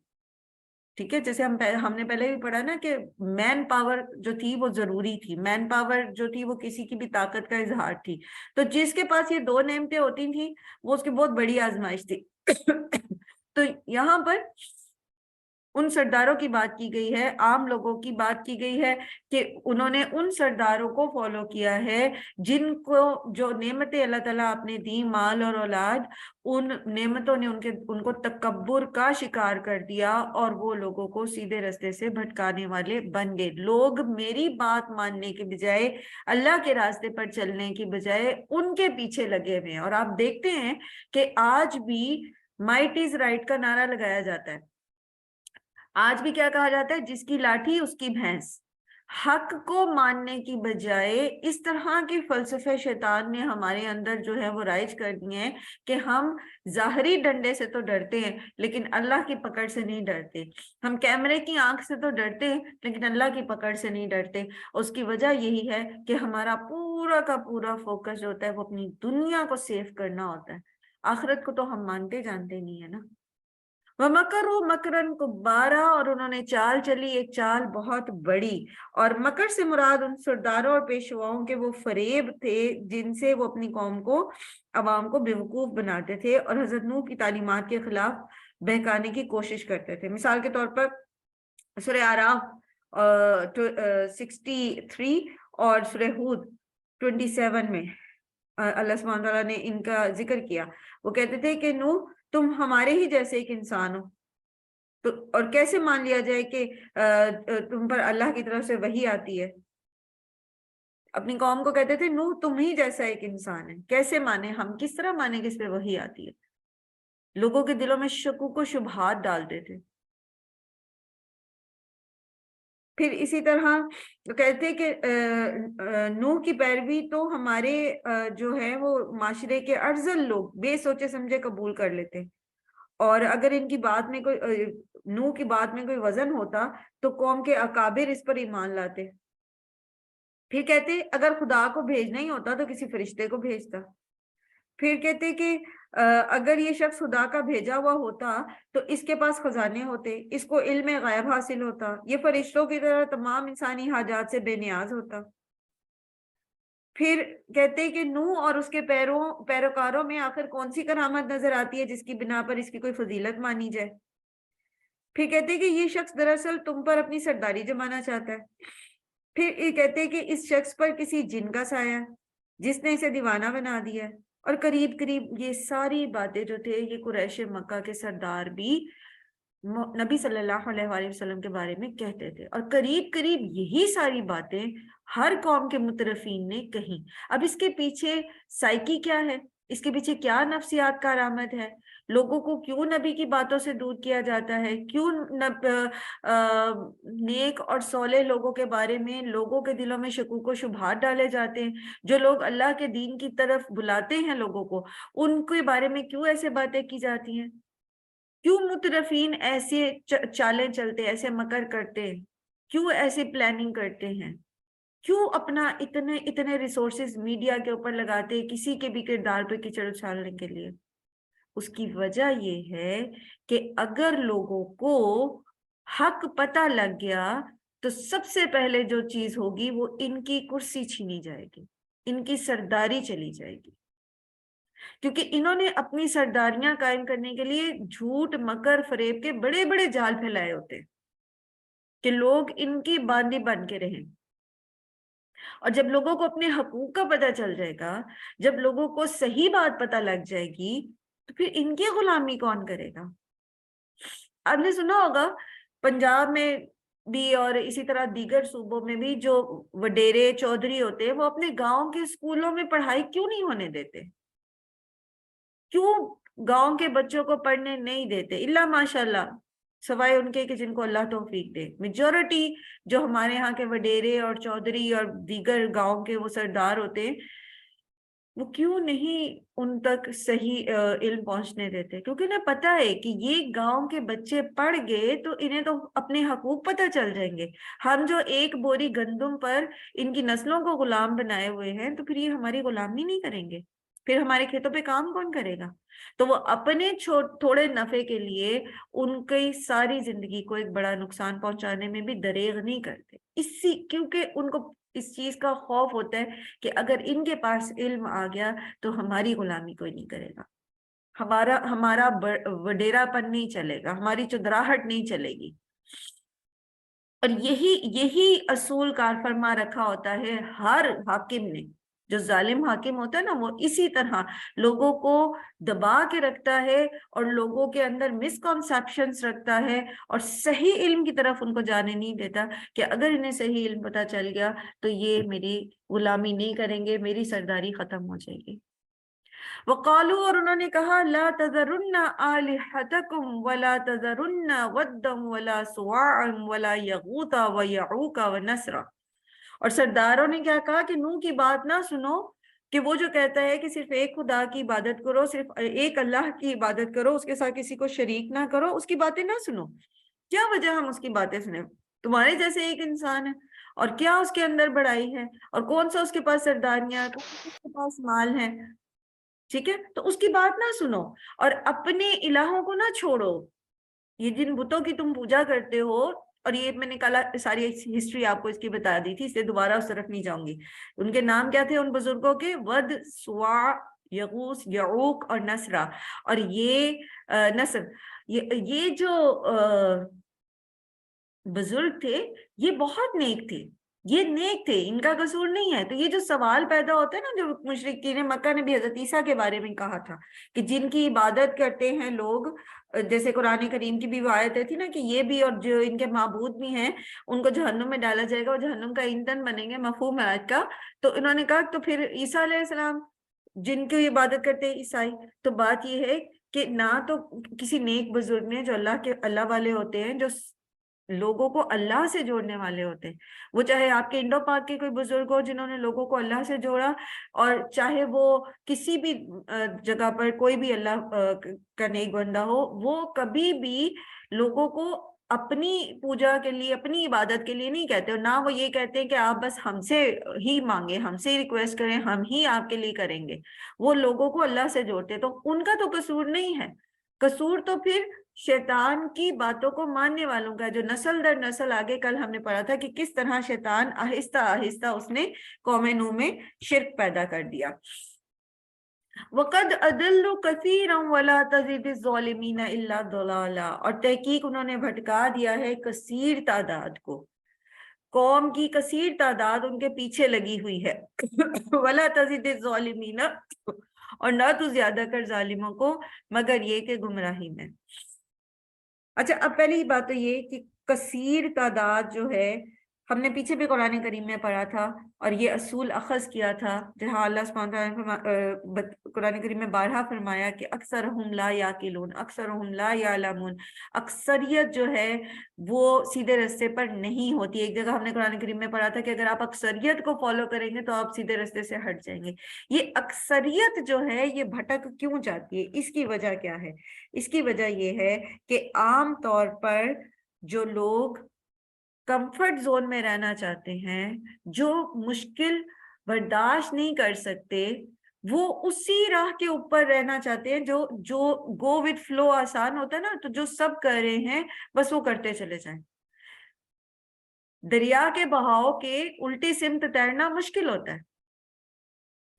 ٹھیک ہے، جیسے ہم نے پہلے بھی پڑھا نا کہ مین پاور جو تھی وہ ضروری تھی، مین پاور جو تھی وہ کسی کی بھی طاقت کا اظہار تھی، تو جس کے پاس یہ 2 نعمتیں ہوتی تھیں وہ اس کی بہت بڑی آزمائش تھی۔ تو یہاں پر ان سرداروں کی بات کی گئی ہے، عام لوگوں کی بات کی گئی ہے کہ انہوں نے ان سرداروں کو فالو کیا ہے جن کو جو نعمتیں اللہ تعالیٰ آپ نے دی، مال اور اولاد، ان نعمتوں نے ان کو تکبر کا شکار کر دیا اور وہ لوگوں کو سیدھے راستے سے بھٹکانے والے بن گئے۔ لوگ میری بات ماننے کے بجائے، اللہ کے راستے پر چلنے کی بجائے ان کے پیچھے لگے ہوئے ہیں۔ اور آپ دیکھتے ہیں کہ آج بھی مائٹ از رائٹ کا نعرہ لگایا جاتا ہے، آج بھی کیا کہا جاتا ہے، جس کی لاٹھی اس کی بھینس۔ حق کو ماننے کی بجائے اس طرح کی فلسفے شیطان نے ہمارے اندر جو ہے وہ رائج کر دیے ہیں کہ ہم ظاہری ڈنڈے سے تو ڈرتے ہیں لیکن اللہ کی پکڑ سے نہیں ڈرتے، ہم کیمرے کی آنکھ سے تو ڈرتے ہیں لیکن اللہ کی پکڑ سے نہیں ڈرتے۔ اس کی وجہ یہی ہے کہ ہمارا پورا کا پورا فوکس جو ہوتا ہے وہ اپنی دنیا کو سیو کرنا ہوتا ہے، آخرت کو تو ہم مانتے جانتے نہیں ہے نا۔ وَمَكَرُوا مَكْرًا كُبَّارًا، اور انہوں نے چال چلی ایک چال بہت بڑی۔ اور مکر سے مراد ان سرداروں اور پیشواؤں کے وہ فریب تھے جن سے وہ اپنی قوم کو، عوام کو بیوقوف بناتے تھے اور حضرت نوح کی تعلیمات کے خلاف بہکانے کی کوشش کرتے تھے۔ مثال کے طور پر سورہ اعراف 63 اور سورہ ہود 27 میں اللہ سبحانہ تعالیٰ نے ان کا ذکر کیا۔ وہ کہتے تھے کہ نوح تم ہمارے ہی جیسے ایک انسان ہو، تو اور کیسے مان لیا جائے کہ تم پر اللہ کی طرف سے وحی آتی ہے؟ اپنی قوم کو کہتے تھے نوح تم ہی جیسا ایک انسان ہے، کیسے مانے، ہم کس طرح مانے کہ اس پہ وحی آتی ہے؟ لوگوں کے دلوں میں شکوک و شبہات ڈالتے تھے۔ پھر اسی طرح کہتے کہ نوح کی پیروی تو ہمارے جو ہے وہ معاشرے کے ارذل لوگ بے سوچے سمجھے قبول کر لیتے، اور اگر ان کی بات میں کوئی نوح کی بات میں کوئی وزن ہوتا تو قوم کے اکابر اس پر ایمان لاتے۔ پھر کہتے اگر خدا کو بھیجنا ہی ہوتا تو کسی فرشتے کو بھیجتا۔ پھر کہتے کہ اگر یہ شخص خدا کا بھیجا ہوا ہوتا تو اس کے پاس خزانے ہوتے، اس کو علم غیب حاصل ہوتا، یہ فرشتوں کی طرح تمام انسانی حاجات سے بے نیاز ہوتا۔ پھر کہتے کہ نوح اور اس کے پیروکاروں میں آخر کون سی کرامت نظر آتی ہے جس کی بنا پر اس کی کوئی فضیلت مانی جائے؟ پھر کہتے کہ یہ شخص دراصل تم پر اپنی سرداری جمانا چاہتا ہے۔ پھر یہ کہتے کہ اس شخص پر کسی جن کا سایہ جس نے اسے دیوانہ بنا دیا ہے۔ اور قریب قریب یہ ساری باتیں جو تھے یہ قریش مکہ کے سردار بھی نبی صلی اللہ علیہ وآلہ وسلم کے بارے میں کہتے تھے، اور قریب قریب یہی ساری باتیں ہر قوم کے مترفین نے کہیں۔ اب اس کے پیچھے سائیکی کیا ہے، اس کے پیچھے کیا نفسیات کا علامت ہے، لوگوں کو کیوں نبی کی باتوں سے دور کیا جاتا ہے، کیوں نیک اور صالح لوگوں کے بارے میں لوگوں کے دلوں میں شکوک و شبہات ڈالے جاتے ہیں، جو لوگ اللہ کے دین کی طرف بلاتے ہیں لوگوں کو ان کے بارے میں کیوں ایسے باتیں کی جاتی ہیں، کیوں مترفین ایسے چالیں چلتے، ایسے مکر کرتے، کیوں ایسے پلاننگ کرتے ہیں، کیوں اپنا اتنے ریسورسز میڈیا کے اوپر لگاتے کسی کے بھی کردار پہ کیچڑ اچھالنے کے لیے؟ اس کی وجہ یہ ہے کہ اگر لوگوں کو حق پتہ لگ گیا تو سب سے پہلے جو چیز ہوگی وہ ان کی کرسی چھینی جائے گی، ان کی سرداری چلی جائے گی، کیونکہ انہوں نے اپنی سرداریاں قائم کرنے کے لیے جھوٹ مکر فریب کے بڑے بڑے جال پھیلائے ہوتے کہ لوگ ان کی باندی بن کے رہیں۔ اور جب لوگوں کو اپنے حقوق کا پتہ چل جائے گا، جب لوگوں کو صحیح بات پتہ لگ جائے گی تو پھر ان کی غلامی کون کرے گا؟ آپ نے سنا ہوگا پنجاب میں بھی اور اسی طرح دیگر صوبوں میں بھی جو وڈیرے چودھری ہوتے ہیں وہ اپنے گاؤں کے اسکولوں میں پڑھائی کیوں نہیں ہونے دیتے؟ کیوں گاؤں کے بچوں کو پڑھنے نہیں دیتے؟ الا ماشاءاللہ، سوائے ان کے کہ جن کو اللہ توفیق دے۔ میجورٹی جو ہمارے ہاں کے وڈیرے اور چودھری اور دیگر گاؤں کے وہ سردار ہوتے ہیں وہ کیوں نہیں ان تک صحیح علم پہنچنے دیتے؟ کیونکہ انہیں پتہ ہے کہ یہ گاؤں کے بچے پڑھ گئے تو انہیں تو اپنے حقوق پتہ چل جائیں گے۔ ہم جو ایک بوری گندم پر ان کی نسلوں کو غلام بنائے ہوئے ہیں تو پھر یہ ہماری غلامی نہیں کریں گے، پھر ہمارے کھیتوں پہ کام کون کرے گا؟ تو وہ اپنے تھوڑے نفع کے لیے ان کی ساری زندگی کو ایک بڑا نقصان پہنچانے میں بھی دریغ نہیں کرتے، کیونکہ ان کو اس چیز کا خوف ہوتا ہے کہ اگر ان کے پاس علم آ گیا تو ہماری غلامی کوئی نہیں کرے گا، ہمارا وڈیرا پن نہیں چلے گا، ہماری چودراہٹ نہیں چلے گی۔ اور یہی اصول کار فرما رکھا ہوتا ہے ہر حاکم نے. جو ظالم حاکم ہوتا ہے نا وہ اسی طرح لوگوں کو دبا کے رکھتا ہے اور لوگوں کے اندر مسکنسیپشنز رکھتا ہے اور صحیح علم کی طرف ان کو جانے نہیں دیتا کہ اگر انہیں صحیح علم پتہ چل گیا تو یہ میری غلامی نہیں کریں گے, میری سرداری ختم ہو جائے گی. وقالو, اور انہوں نے کہا, لا تذرن آلہتکم ولا تذرن ودا ولا سواعا ولا یغوث ویعوق ونسرا. اور سرداروں نے کیا کہا کہ نوح کی بات نہ سنو کہ وہ جو کہتا ہے کہ صرف ایک خدا کی عبادت کرو, صرف ایک اللہ کی عبادت کرو, اس کے ساتھ کسی کو شریک نہ کرو, اس کی باتیں نہ سنو. کیا وجہ ہم اس کی باتیں سنیں؟ تمہارے جیسے ایک انسان ہے اور کیا اس کے اندر بڑائی ہے اور کون سا اس کے پاس سرداریاں ہیں, کون سا اس کے پاس مال ہے, ٹھیک ہے, تو اس کی بات نہ سنو اور اپنے الہوں کو نہ چھوڑو. یہ جن بتوں کی تم پوجا کرتے ہو, اور یہ میں نے کل ساری ہسٹری آپ کو اس کی بتا دی تھی, اس لیے دوبارہ اس طرف نہیں جاؤں گی. ان کے نام کیا تھے ان بزرگوں کے؟ ود, سوا, یغوث, یعوق اور نسرا. اور یہ نصر, یہ جو بزرگ تھے یہ بہت نیک تھے, یہ نیک تھے, ان کا قصور نہیں ہے. تو یہ جو سوال پیدا ہوتا ہے نا, جو مشرکین مکہ نے بھی حضرت عیسیٰ کے بارے میں کہا تھا کہ جن کی عبادت کرتے ہیں لوگ, جیسے قرآن کریم کی بھی آیت تھی نا کہ یہ بھی اور جو ان کے معبود بھی ہیں ان کو جہنم میں ڈالا جائے گا, اور جہنم کا ایندھن بنیں گے, مفہوم ہے آیت کا. تو انہوں نے کہا تو پھر عیسیٰ علیہ السلام جن کی عبادت کرتے ہیں عیسائی, تو بات یہ ہے کہ نہ تو کسی نیک بزرگ نے جو اللہ والے ہوتے ہیں, جو لوگوں کو اللہ سے جوڑنے والے ہوتے ہیں, وہ چاہے آپ کے انڈو پاک کے کوئی بزرگ ہو جنہوں نے لوگوں کو اللہ سے جوڑا, اور چاہے وہ کسی بھی جگہ پر کوئی بھی اللہ کا نیک بندہ ہو, وہ کبھی بھی لوگوں کو اپنی پوجا کے لیے, اپنی عبادت کے لیے نہیں کہتے, اور نہ وہ یہ کہتے ہیں کہ آپ بس ہم سے ہی مانگیں, ہم سے ریکویسٹ کریں, ہم ہی آپ کے لیے کریں گے. وہ لوگوں کو اللہ سے جوڑتے, تو ان کا تو قصور نہیں ہے. قصور تو پھر شیطان کی باتوں کو ماننے والوں کا, جو نسل در نسل, آگے کل ہم نے پڑھا تھا کہ کس طرح شیطان آہستہ آہستہ اس نے قوم نوح میں شرک پیدا کر دیا. وَقَدْ أَضَلُّوا كَثِيرًا وَلَا تَزِدِ الظَّالِمِينَ إِلَّا ضَلَالًا. اور تحقیق انہوں نے بھٹکا دیا ہے کثیر تعداد کو, قوم کی کثیر تعداد ان کے پیچھے لگی ہوئی ہے. وَلَا تَزِدِ الظَّالِمِينَ, اور نہ تو زیادہ کر ظالموں کو مگر یہ کہ گمراہی میں. اچھا, اب پہلی بات تو یہ کہ کثیر تعداد جو ہے, ہم نے پیچھے بھی قرآن کریم میں پڑھا تھا اور یہ اصول اخذ کیا تھا, جہاں اللہ سبحانہ وتعالیٰ نے قرآن کریم میں بارہا فرمایا کہ اکثرہم لا یاقلون, اکثرہم لا یعلمون, اکثریت جو ہے وہ سیدھے رستے پر نہیں ہوتی. ایک جگہ ہم نے قرآن کریم میں پڑھا تھا کہ اگر آپ اکثریت کو فالو کریں گے تو آپ سیدھے رستے سے ہٹ جائیں گے. یہ اکثریت جو ہے یہ بھٹک کیوں جاتی ہے, اس کی وجہ کیا ہے؟ اس کی وجہ یہ ہے کہ عام طور پر جو لوگ کمفرٹ زون میں رہنا چاہتے ہیں, جو مشکل برداشت نہیں کر سکتے, وہ اسی راہ کے اوپر رہنا چاہتے ہیں جو گو وتھ فلو آسان ہوتا ہے نا, تو جو سب کر رہے ہیں بس وہ کرتے چلے جائیں. دریا کے بہاؤ کے الٹی سمت تیرنا مشکل ہوتا ہے,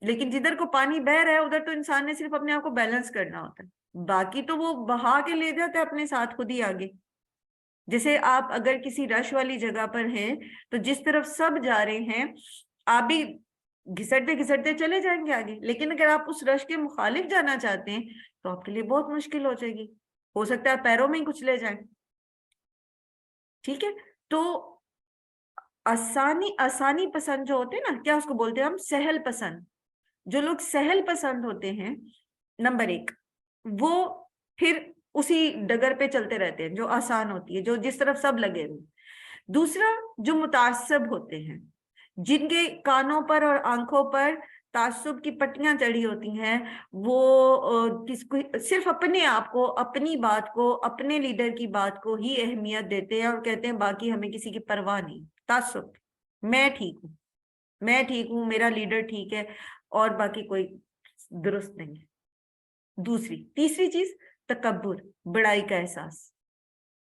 لیکن جدھر کو پانی بہ رہا ہے ادھر تو انسان نے صرف اپنے آپ کو بیلنس کرنا ہوتا ہے, باقی تو وہ بہا کے لے جاتے اپنے ساتھ خود ہی آگے. جیسے آپ اگر کسی رش والی جگہ پر ہیں تو جس طرف سب جا رہے ہیں آپ بھی گھسٹتے گھسٹتے چلے جائیں گے آگے, لیکن اگر آپ اس رش کے مخالف جانا چاہتے ہیں تو آپ کے لیے بہت مشکل ہو جائے گی, ہو سکتا ہے پیروں میں ہی کچھ لے جائیں. ٹھیک ہے, تو آسانی پسند جو ہوتے ہیں نا, کیا اس کو بولتے ہیں ہم؟ سہل پسند. جو لوگ سہل پسند ہوتے ہیں, نمبر ایک, وہ پھر اسی ڈگر پہ چلتے رہتے ہیں جو آسان ہوتی ہے, جو جس طرف سب لگے ہوئے. دوسرا, جو متعصب ہوتے ہیں, جن کے کانوں پر اور آنکھوں پر تعصب کی پٹیاں چڑھی ہوتی ہیں, وہ صرف اپنے آپ کو, اپنی بات کو, اپنے لیڈر کی بات کو ہی اہمیت دیتے ہیں اور کہتے ہیں باقی ہمیں کسی کی پرواہ نہیں. تعصب, میں ٹھیک ہوں, میں ٹھیک ہوں, میرا لیڈر ٹھیک ہے اور باقی کوئی درست نہیں ہے. تیسری چیز تکبر, بڑائی کا احساس.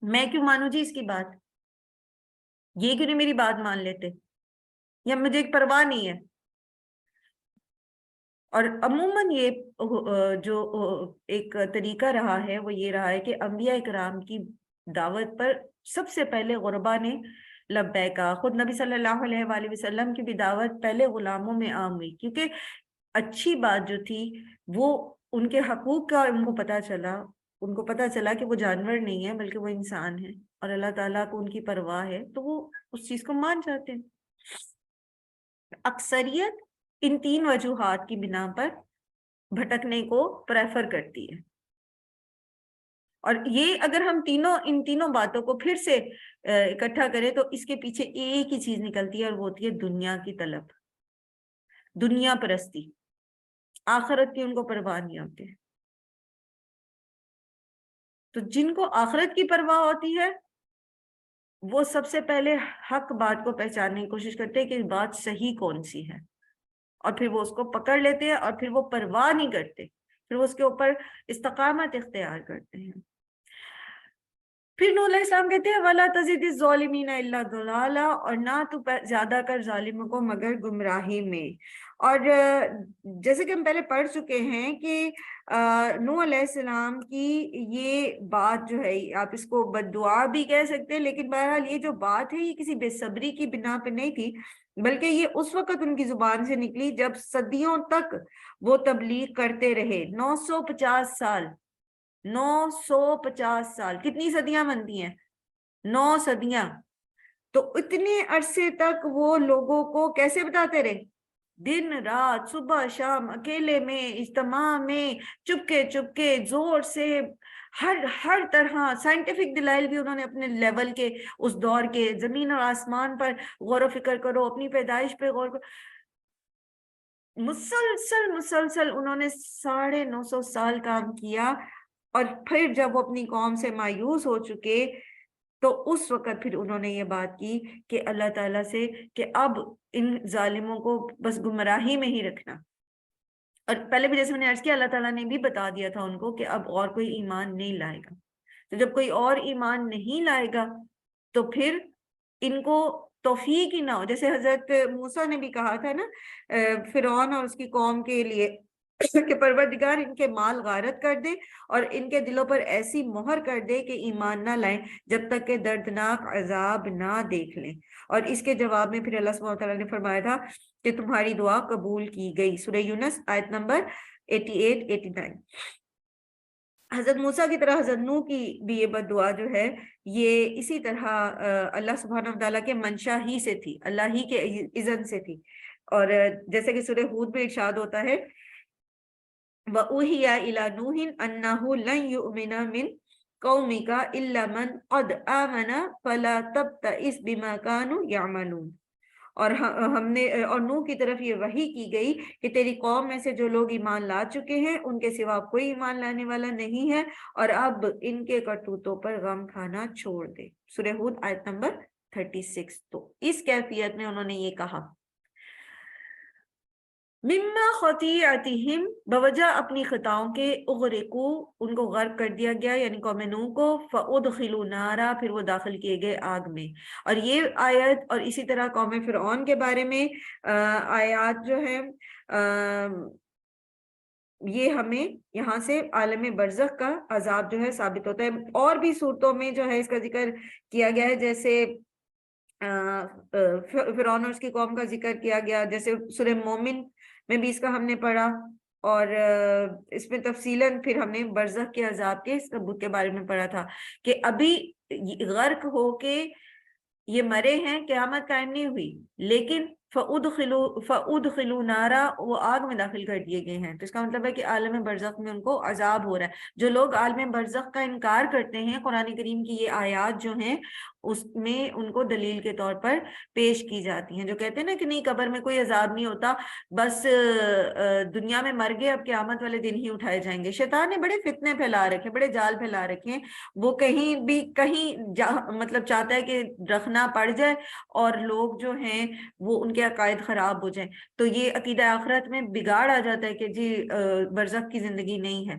میں کیوں مانوں جی اس کی بات, یہ کیوں نہیں میری بات مان لیتے, یا مجھے ایک پرواہ نہیں ہے. اور عموماً یہ جو ایک طریقہ رہا ہے وہ یہ رہا ہے کہ انبیاء کرام کی دعوت پر سب سے پہلے غربا نے لبیکا. خود نبی صلی اللہ علیہ وآلہ وسلم کی بھی دعوت پہلے غلاموں میں عام ہوئی، کیونکہ اچھی بات جو تھی وہ ان کے حقوق کا ان کو پتا چلا. ان کو پتا چلا کہ وہ جانور نہیں ہے بلکہ وہ انسان ہے اور اللہ تعالیٰ کو ان کی پرواہ ہے، تو وہ اس چیز کو مان جاتے ہیں. اکثریت ان 3 وجوہات کی بنا پر بھٹکنے کو پریفر کرتی ہے. اور یہ اگر ہم ان تینوں باتوں کو پھر سے اکٹھا کریں تو اس کے پیچھے ایک ہی چیز نکلتی ہے، اور وہ ہوتی ہے دنیا کی طلب، دنیا پرستی. آخرت کی ان کو پرواہ نہیں ہوتی. تو جن کو آخرت کی پرواہ ہوتی ہے وہ سب سے پہلے حق بات کو پہچاننے کی کوشش کرتے ہیں کہ بات صحیح کون سی ہے، اور پھر وہ اس کو پکڑ لیتے ہیں، اور پھر وہ پرواہ نہیں کرتے، پھر وہ اس کے اوپر استقامت اختیار کرتے ہیں. پھر نوح علیہ السلام کہتے ہیں وَلَا تَزِدِ الظَّالِمِينَ إِلَّا ضَلَالًا، اور نہ تو زیادہ کر ظالموں کو مگر گمراہی میں. اور جیسے کہ ہم پہلے پڑھ چکے ہیں کہ نوح علیہ السلام کی یہ بات جو ہے، آپ اس کو بد دعا بھی کہہ سکتے ہیں، لیکن بہرحال یہ جو بات ہے یہ کسی بے صبری کی بنا پہ نہیں تھی، بلکہ یہ اس وقت ان کی زبان سے نکلی جب صدیوں تک وہ تبلیغ کرتے رہے. 950 سال، 950 سال، کتنی صدیاں بنتی ہیں؟ 9 صدیاں. تو اتنے عرصے تک وہ لوگوں کو کیسے بتاتے رہے؟ دن رات، صبح شام، اکیلے میں، اجتماع میں، چپکے زور سے، ہر طرح سائنٹیفک دلائل بھی انہوں نے اپنے لیول کے اس دور کے، زمین اور آسمان پر غور و فکر کرو، اپنی پیدائش پہ غور کرو. مسلسل انہوں نے 950 سال کام کیا. اور پھر جب وہ اپنی قوم سے مایوس ہو چکے تو اس وقت پھر انہوں نے یہ بات کی کہ اللہ تعالیٰ سے کہ اب ان ظالموں کو بس گمراہی میں ہی رکھنا. اور پہلے بھی جیسے میں نے عرض کیا، اللہ تعالیٰ نے بھی بتا دیا تھا ان کو کہ اب اور کوئی ایمان نہیں لائے گا. تو جب کوئی اور ایمان نہیں لائے گا تو پھر ان کو توفیق ہی نہ ہو. جیسے حضرت موسیٰ نے بھی کہا تھا نا فرعون اور اس کی قوم کے لیے کہ پروردگار ان کے مال غارت کر دے اور ان کے دلوں پر ایسی مہر کر دے کہ ایمان نہ لائیں جب تک کہ دردناک عذاب نہ دیکھ لیں. اور اس کے جواب میں پھر اللہ سبحانہ وتعالیٰ نے فرمایا تھا کہ تمہاری دعا قبول کی گئی. سورہ یونس آیت نمبر 88-89. حضرت موسیٰ کی طرح حضرت نوح کی بھی یہ بد دعا جو ہے یہ اسی طرح اللہ سبحانہ وتعالیٰ کے منشا ہی سے تھی، اللہ ہی کے اذن سے تھی. اور جیسے کہ سورہ ہود میں ارشاد ہوتا ہے وَأُوحِيَ إِلَى نُوحٍ أَنَّهُ لَن يُؤْمِنَ مِن قَوْمِكَ إِلَّا مَنْ قَدْ آمَنَ فَلَا تَبْتَئِسْ بِمَا كَانُوا يَعْمَلُونَ. اور ہم نے اور نوح کی طرف یہ وحی کی گئی کہ تیری قوم میں سے جو لوگ ایمان لا چکے ہیں ان کے سوا کوئی ایمان لانے والا نہیں ہے، اور اب ان کے کرتوتوں پر غم کھانا چھوڑ دے. سورہ ہود آیت نمبر 36. تو اس کیفیت میں انہوں نے یہ کہا مما خطیئتہم، بوجہ اپنی خطاؤں کے، اغرقو، ان کو غرق کر دیا گیا یعنی قوم نوح کو، فادخلوا نارا، پھر وہ داخل کیے گئے آگ میں. اور یہ آیت اور اسی طرح قوم فرعون کے بارے میں آیات جو ہیں یہ ہمیں یہاں سے عالم برزخ کا عذاب جو ہے ثابت ہوتا ہے. اور بھی صورتوں میں جو ہے اس کا ذکر کیا گیا ہے، جیسے فرعون اور اس کی قوم کا ذکر کیا گیا، جیسے سورہ مومن میں بھی اس کا ہم نے پڑھا، اور اس میں تفصیلاً پھر ہم نے برزخ کے عذاب کے ثبوت کے بارے میں پڑھا تھا کہ ابھی غرق ہو کے یہ مرے ہیں، قیامت قائم نہیں ہوئی، لیکن فَأُدْخِلُوا نَارًا، وہ آگ میں داخل کر دیے گئے ہیں. تو اس کا مطلب ہے کہ عالم برزخ میں ان کو عذاب ہو رہا ہے. جو لوگ عالم برزخ کا انکار کرتے ہیں، قرآن کریم کی یہ آیات جو ہیں اس میں ان کو دلیل کے طور پر پیش کی جاتی ہیں. جو کہتے ہیں نا کہ نہیں قبر میں کوئی عذاب نہیں ہوتا، بس دنیا میں مر گئے اب قیامت والے دن ہی اٹھائے جائیں گے. شیطان نے بڑے فتنے پھیلا رکھے، بڑے جال پھیلا رکھے ہیں. وہ کہیں مطلب چاہتا ہے کہ رکھنا پڑ جائے اور لوگ جو ہیں وہ ان کے عقائد خراب ہو جائیں. تو یہ عقیدہ آخرت میں بگاڑ آ جاتا ہے کہ جی برزخ کی زندگی نہیں ہے.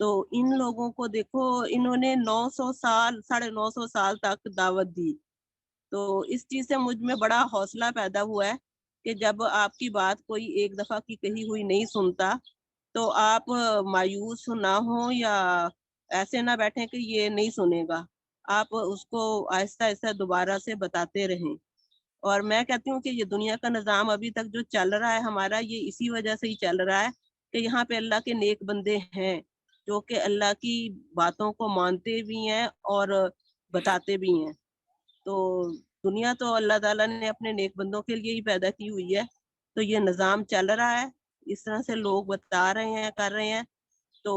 تو ان لوگوں کو دیکھو انہوں نے 900 سال 950 سال تک دعوت دی. تو اس چیز سے مجھ میں بڑا حوصلہ پیدا ہوا ہے کہ جب آپ کی بات کوئی ایک دفعہ کی کہی ہوئی نہیں سنتا تو آپ مایوس نہ ہوں یا ایسے نہ بیٹھیں کہ یہ نہیں سنے گا. آپ اس کو آہستہ آہستہ دوبارہ سے بتاتے رہیں. اور میں کہتی ہوں کہ یہ دنیا کا نظام ابھی تک جو چل رہا ہے ہمارا، یہ اسی وجہ سے ہی چل رہا ہے کہ یہاں پہ اللہ کے نیک بندے ہیں جو کہ اللہ کی باتوں کو مانتے بھی ہیں اور بتاتے بھی ہیں. تو دنیا تو اللہ تعالیٰ نے اپنے نیک بندوں کے لیے ہی پیدا کی ہوئی ہے. تو یہ نظام چل رہا ہے، اس طرح سے لوگ بتا رہے ہیں، کر رہے ہیں، تو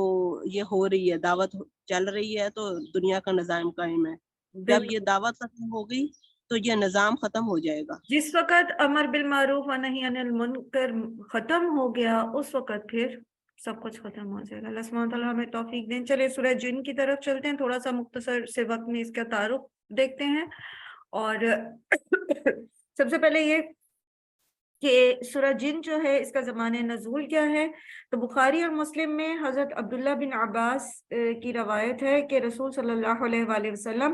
یہ ہو رہی ہے، دعوت چل رہی ہے، تو دنیا کا نظام قائم ہے. جب یہ دعوت ختم ہو گئی تو یہ نظام ختم ہو جائے گا. جس وقت امر بالمعروف و نہی عن المنکر ختم ہو گیا اس وقت پھر سب کچھ ختم ہو جائے گا. اللہ سبحانہ تعالیٰ ہمیں توفیق دیں. چلے سورہ جن کی طرف چلتے ہیں، تھوڑا سا مختصر سے وقت میں اس کا تعارف دیکھتے ہیں. اور سب سے پہلے یہ کہ سورہ جن جو ہے اس کا زمان نزول کیا ہے. تو بخاری اور مسلم میں حضرت عبداللہ بن عباس کی روایت ہے کہ رسول صلی اللہ علیہ وآلہ وسلم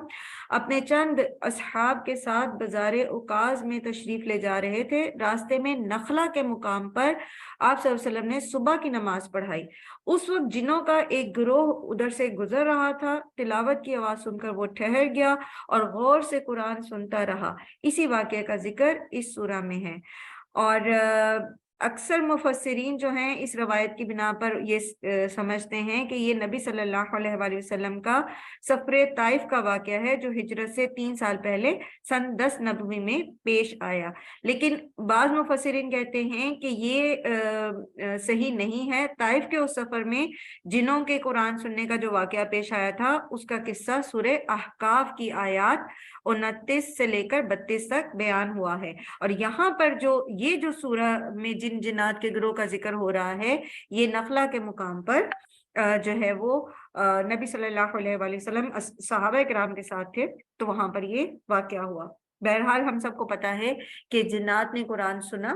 اپنے چند اصحاب کے ساتھ بازار اوقاز میں تشریف لے جا رہے تھے. راستے میں نخلا کے مقام پر آپ صلی اللہ علیہ وسلم نے صبح کی نماز پڑھائی. اس وقت جنوں کا ایک گروہ ادھر سے گزر رہا تھا. تلاوت کی آواز سن کر وہ ٹھہر گیا اور غور سے قرآن سنتا رہا. اسی واقعے کا ذکر اس سورہ میں ہے. اور اکثر مفسرین جو ہیں اس روایت کی بنا پر یہ سمجھتے ہیں کہ یہ نبی صلی اللہ علیہ وآلہ وسلم کا سفر طائف کا واقعہ ہے جو ہجرت سے 3 سال پہلے سن 10 نبوی میں پیش آیا. لیکن بعض مفسرین کہتے ہیں کہ یہ صحیح نہیں ہے. طائف کے اس سفر میں جنوں کے قرآن سننے کا جو واقعہ پیش آیا تھا اس کا قصہ سورہ احقاف کی آیات 29 سے لے کر 32 تک بیان ہوا ہے. اور یہاں پر یہ جو سورہ میں جن جنات کے گروہ کا ذکر ہو رہا ہے یہ نخلا کے مقام پر جو ہے وہ نبی صلی اللہ علیہ وآلہ وسلم صحابہ کرام کے ساتھ تھے تو وہاں پر یہ واقعہ ہوا. بہرحال ہم سب کو پتا ہے کہ جنات نے قرآن سنا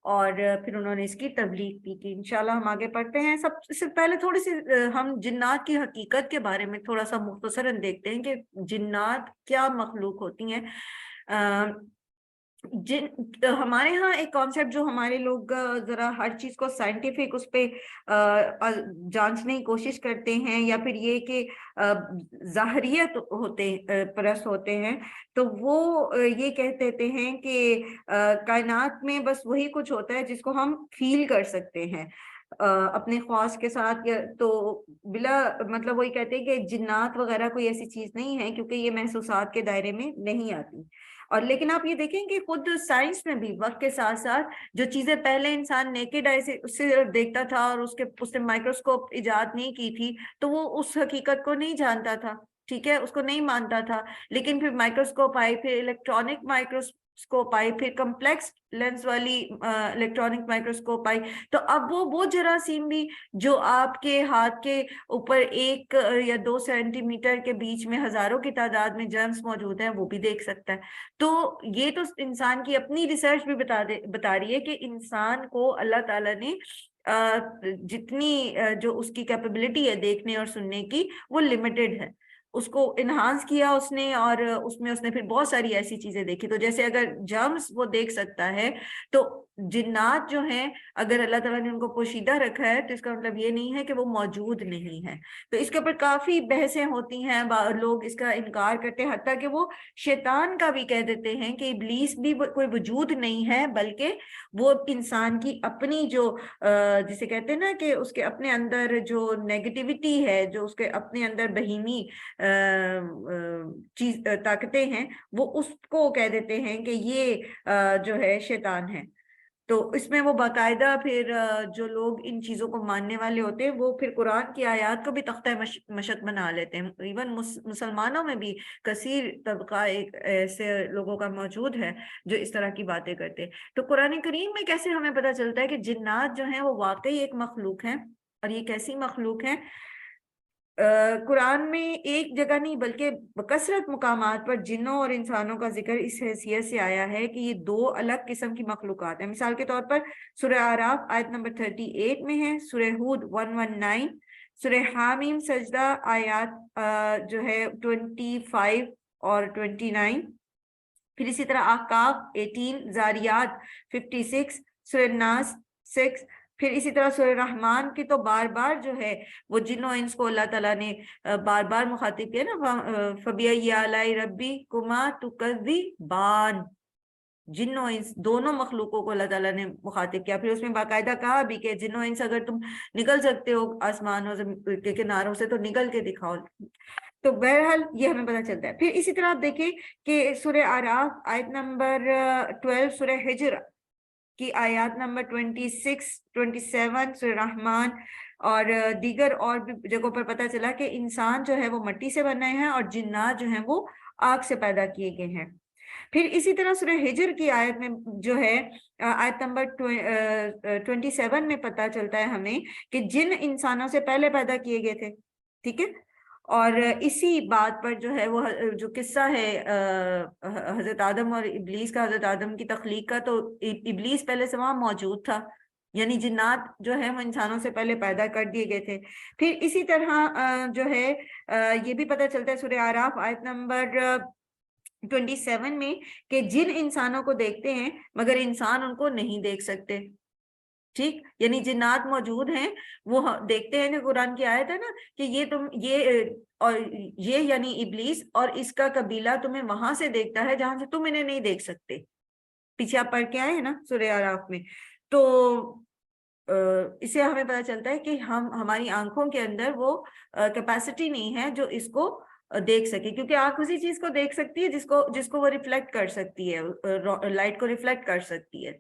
اور پھر انہوں نے اس کی تبلیغ بھی کی. انشاءاللہ ہم آگے پڑھتے ہیں. سب سے پہلے تھوڑی سی ہم جنات کی حقیقت کے بارے میں تھوڑا سا مختصراً دیکھتے ہیں کہ جنات کیا مخلوق ہوتی ہیں. ہمارے ہاں ایک کانسیپٹ جو ہمارے لوگ ذرا ہر چیز کو سائنٹیفک اس پہ جانچنے کی کوشش کرتے ہیں یا پھر یہ کہ ظاہریت پرست ہوتے ہیں تو وہ یہ کہتے ہیں کہ کائنات میں بس وہی کچھ ہوتا ہے جس کو ہم فیل کر سکتے ہیں اپنے خواص کے ساتھ. تو بلا مطلب وہی کہتے ہیں کہ جنات وغیرہ کوئی ایسی چیز نہیں ہے کیونکہ یہ محسوسات کے دائرے میں نہیں آتی. اور لیکن آپ یہ دیکھیں کہ خود سائنس میں بھی وقت کے ساتھ ساتھ جو چیزیں پہلے انسان نیکڈ آئی سے اس سے دیکھتا تھا اور اس نے مائکروسکوپ ایجاد نہیں کی تھی تو وہ اس حقیقت کو نہیں جانتا تھا. ٹھیک ہے، اس کو نہیں مانتا تھا. لیکن پھر مائکروسکوپ آئی، پھر الیکٹرانک مائکروسکوپ آئی، پھر کمپلیکس لینس والی الیکٹرانک مائکروسکوپ آئی. تو اب وہ جراثیم بھی جو آپ کے ہاتھ کے اوپر 1 یا 2 سینٹی میٹر کے بیچ میں ہزاروں کی تعداد میں جرمز موجود ہیں وہ بھی دیکھ سکتا ہے. تو یہ تو انسان کی اپنی ریسرچ بھی بتا رہی ہے کہ انسان کو اللہ تعالیٰ نے جتنی جو اس کی کیپیبلٹی ہے دیکھنے اور سننے کی وہ لمیٹڈ ہے. اس کو انہانس کیا اس نے اور اس نے پھر بہت ساری ایسی چیزیں دیکھی. تو جیسے اگر جرمز وہ دیکھ سکتا ہے تو جنات جو ہیں اگر اللہ تعالیٰ نے ان کو پوشیدہ رکھا ہے تو اس کا مطلب یہ نہیں ہے کہ وہ موجود نہیں ہے. تو اس کے اوپر کافی بحثیں ہوتی ہیں، لوگ اس کا انکار کرتے ہیں، حتیٰ کہ وہ شیطان کا بھی کہہ دیتے ہیں کہ ابلیس بھی کوئی وجود نہیں ہے بلکہ وہ انسان کی اپنی جو جسے کہتے ہیں نا کہ اس کے اپنے اندر جو نیگیٹیوٹی ہے، جو اس کے اپنے اندر بہیمی چیز طاقتیں ہیں وہ اس کو کہہ دیتے ہیں کہ یہ جو ہے شیطان ہے. تو اس میں وہ باقاعدہ پھر جو لوگ ان چیزوں کو ماننے والے ہوتے ہیں وہ پھر قرآن کی آیات کو بھی تختہ مشق بنا لیتے ہیں. ایون مسلمانوں میں بھی کثیر طبقہ ایک ایسے لوگوں کا موجود ہے جو اس طرح کی باتیں کرتے ہیں. تو قرآن کریم میں کیسے ہمیں پتہ چلتا ہے کہ جنات جو ہیں وہ واقعی ایک مخلوق ہیں اور یہ کیسی مخلوق ہیں؟ قرآن میں ایک جگہ نہیں بلکہ بکثرت مقامات پر جنوں اور انسانوں کا ذکر اس حیثیت سے آیا ہے کہ یہ 2 الگ قسم کی مخلوقات ہیں. مثال کے طور پر سورہ اعراف آیت نمبر 38 میں ہے، سورہ ہود 119، سورہ حامیم سجدہ آیات جو ہے 25 اور 29، پھر اسی طرح احقاف 18، زاریات 56، سورہ ناس 6، پھر اسی طرح سورہ رحمان کی تو بار بار جو ہے وہ جن و انس کو اللہ تعالیٰ نے بار بار مخاطب کیا نا، فَبِأَيِّ آلَاءِ رَبِّكُمَا تُكَذِّبَانِ، جن و انس دونوں مخلوقوں کو اللہ تعالیٰ نے مخاطب کیا. پھر اس میں باقاعدہ کہا بھی کہ جن و انس اگر تم نکل سکتے ہو آسمانوں کے کناروں سے تو نکل کے دکھاؤ. تو بہرحال یہ ہمیں پتہ چلتا ہے. پھر اسی طرح آپ دیکھیں کہ سورہ اعراف آیت نمبر 12، سورہ ہجر کی آیات نمبر 26، 27، سورہ رحمان اور دیگر اور بھی جگہوں پر پتہ چلا کہ انسان جو ہے وہ مٹی سے بنے ہیں اور جنات جو ہیں وہ آگ سے پیدا کیے گئے ہیں. پھر اسی طرح سورہ ہجر کی آیت میں جو ہے آیت نمبر 27 میں پتہ چلتا ہے ہمیں کہ جن انسانوں سے پہلے پیدا کیے گئے تھے. ٹھیک ہے، اور اسی بات پر جو ہے وہ جو قصہ ہے حضرت آدم اور ابلیس کا، حضرت آدم کی تخلیق کا، تو ابلیس پہلے سے وہاں موجود تھا، یعنی جنات جو ہے وہ انسانوں سے پہلے پیدا کر دیے گئے تھے. پھر اسی طرح جو ہے یہ بھی پتہ چلتا ہے سورہ اعراف آیت نمبر 27 میں کہ جن انسانوں کو دیکھتے ہیں مگر انسان ان کو نہیں دیکھ سکتے. ٹھیک، یعنی جنات موجود ہیں، وہ دیکھتے ہیں کہ قرآن کی آیت ہے نا کہ یہ یعنی ابلیس اور اس کا قبیلہ تمہیں وہاں سے دیکھتا ہے جہاں سے تم انہیں نہیں دیکھ سکتے. پیچھے آپ پڑھ کے آئے ہیں نا سورہ اعراف میں. تو اس سے ہمیں پتہ چلتا ہے کہ ہماری آنکھوں کے اندر وہ کیپیسٹی نہیں ہے جو اس کو دیکھ سکے، کیونکہ آنکھ اسی چیز کو دیکھ سکتی ہے جس کو وہ ریفلیکٹ کر سکتی ہے، لائٹ کو ریفلیکٹ کر سکتی ہے،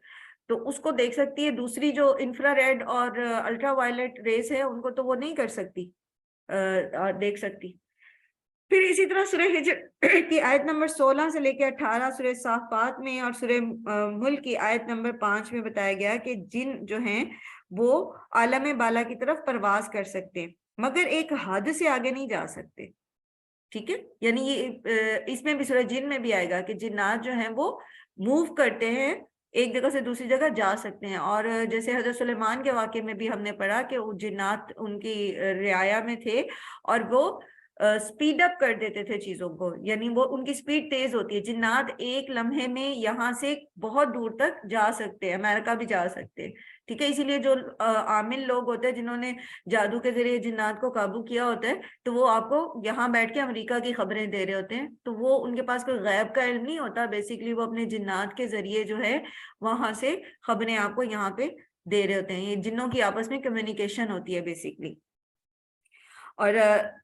تو اس کو دیکھ سکتی ہے. دوسری جو انفرا ریڈ اور الٹرا وائلٹ ریز ہے ان کو تو وہ نہیں کر سکتی، دیکھ سکتی. پھر اسی طرح سورہ ہجر کی آیت نمبر 16 سے لے کے 18، سورہ صافات میں اور سورہ ملک کی آیت نمبر 5 میں بتایا گیا کہ جن جو ہیں وہ عالم بالا کی طرف پرواز کر سکتے مگر ایک حد سے آگے نہیں جا سکتے. ٹھیک ہے، یعنی یہ اس میں بھی سورہ جن میں بھی آئے گا کہ جنات جو ہیں وہ موو کرتے ہیں، ایک جگہ سے دوسری جگہ جا سکتے ہیں. اور جیسے حضرت سلیمان کے واقعے میں بھی ہم نے پڑھا کہ وہ جنات ان کی رعایا میں تھے اور وہ سپیڈ اپ کر دیتے تھے چیزوں کو، یعنی وہ ان کی سپیڈ تیز ہوتی ہے. جنات ایک لمحے میں یہاں سے بہت دور تک جا سکتے ہیں، امریکہ بھی جا سکتے ہیں. ٹھیک ہے، اسی لیے جو عامل لوگ ہوتے ہیں جنہوں نے جادو کے ذریعے جنات کو قابو کیا ہوتا ہے تو وہ آپ کو یہاں بیٹھ کے امریکہ کی خبریں دے رہے ہوتے ہیں، تو وہ ان کے پاس کوئی غیب کا علم نہیں ہوتا. بیسیکلی وہ اپنے جنات کے ذریعے جو ہے وہاں سے خبریں آپ کو یہاں پہ دے رہے ہوتے ہیں. یہ جنوں کی آپس میں کمیونیکیشن ہوتی ہے بیسیکلی. اور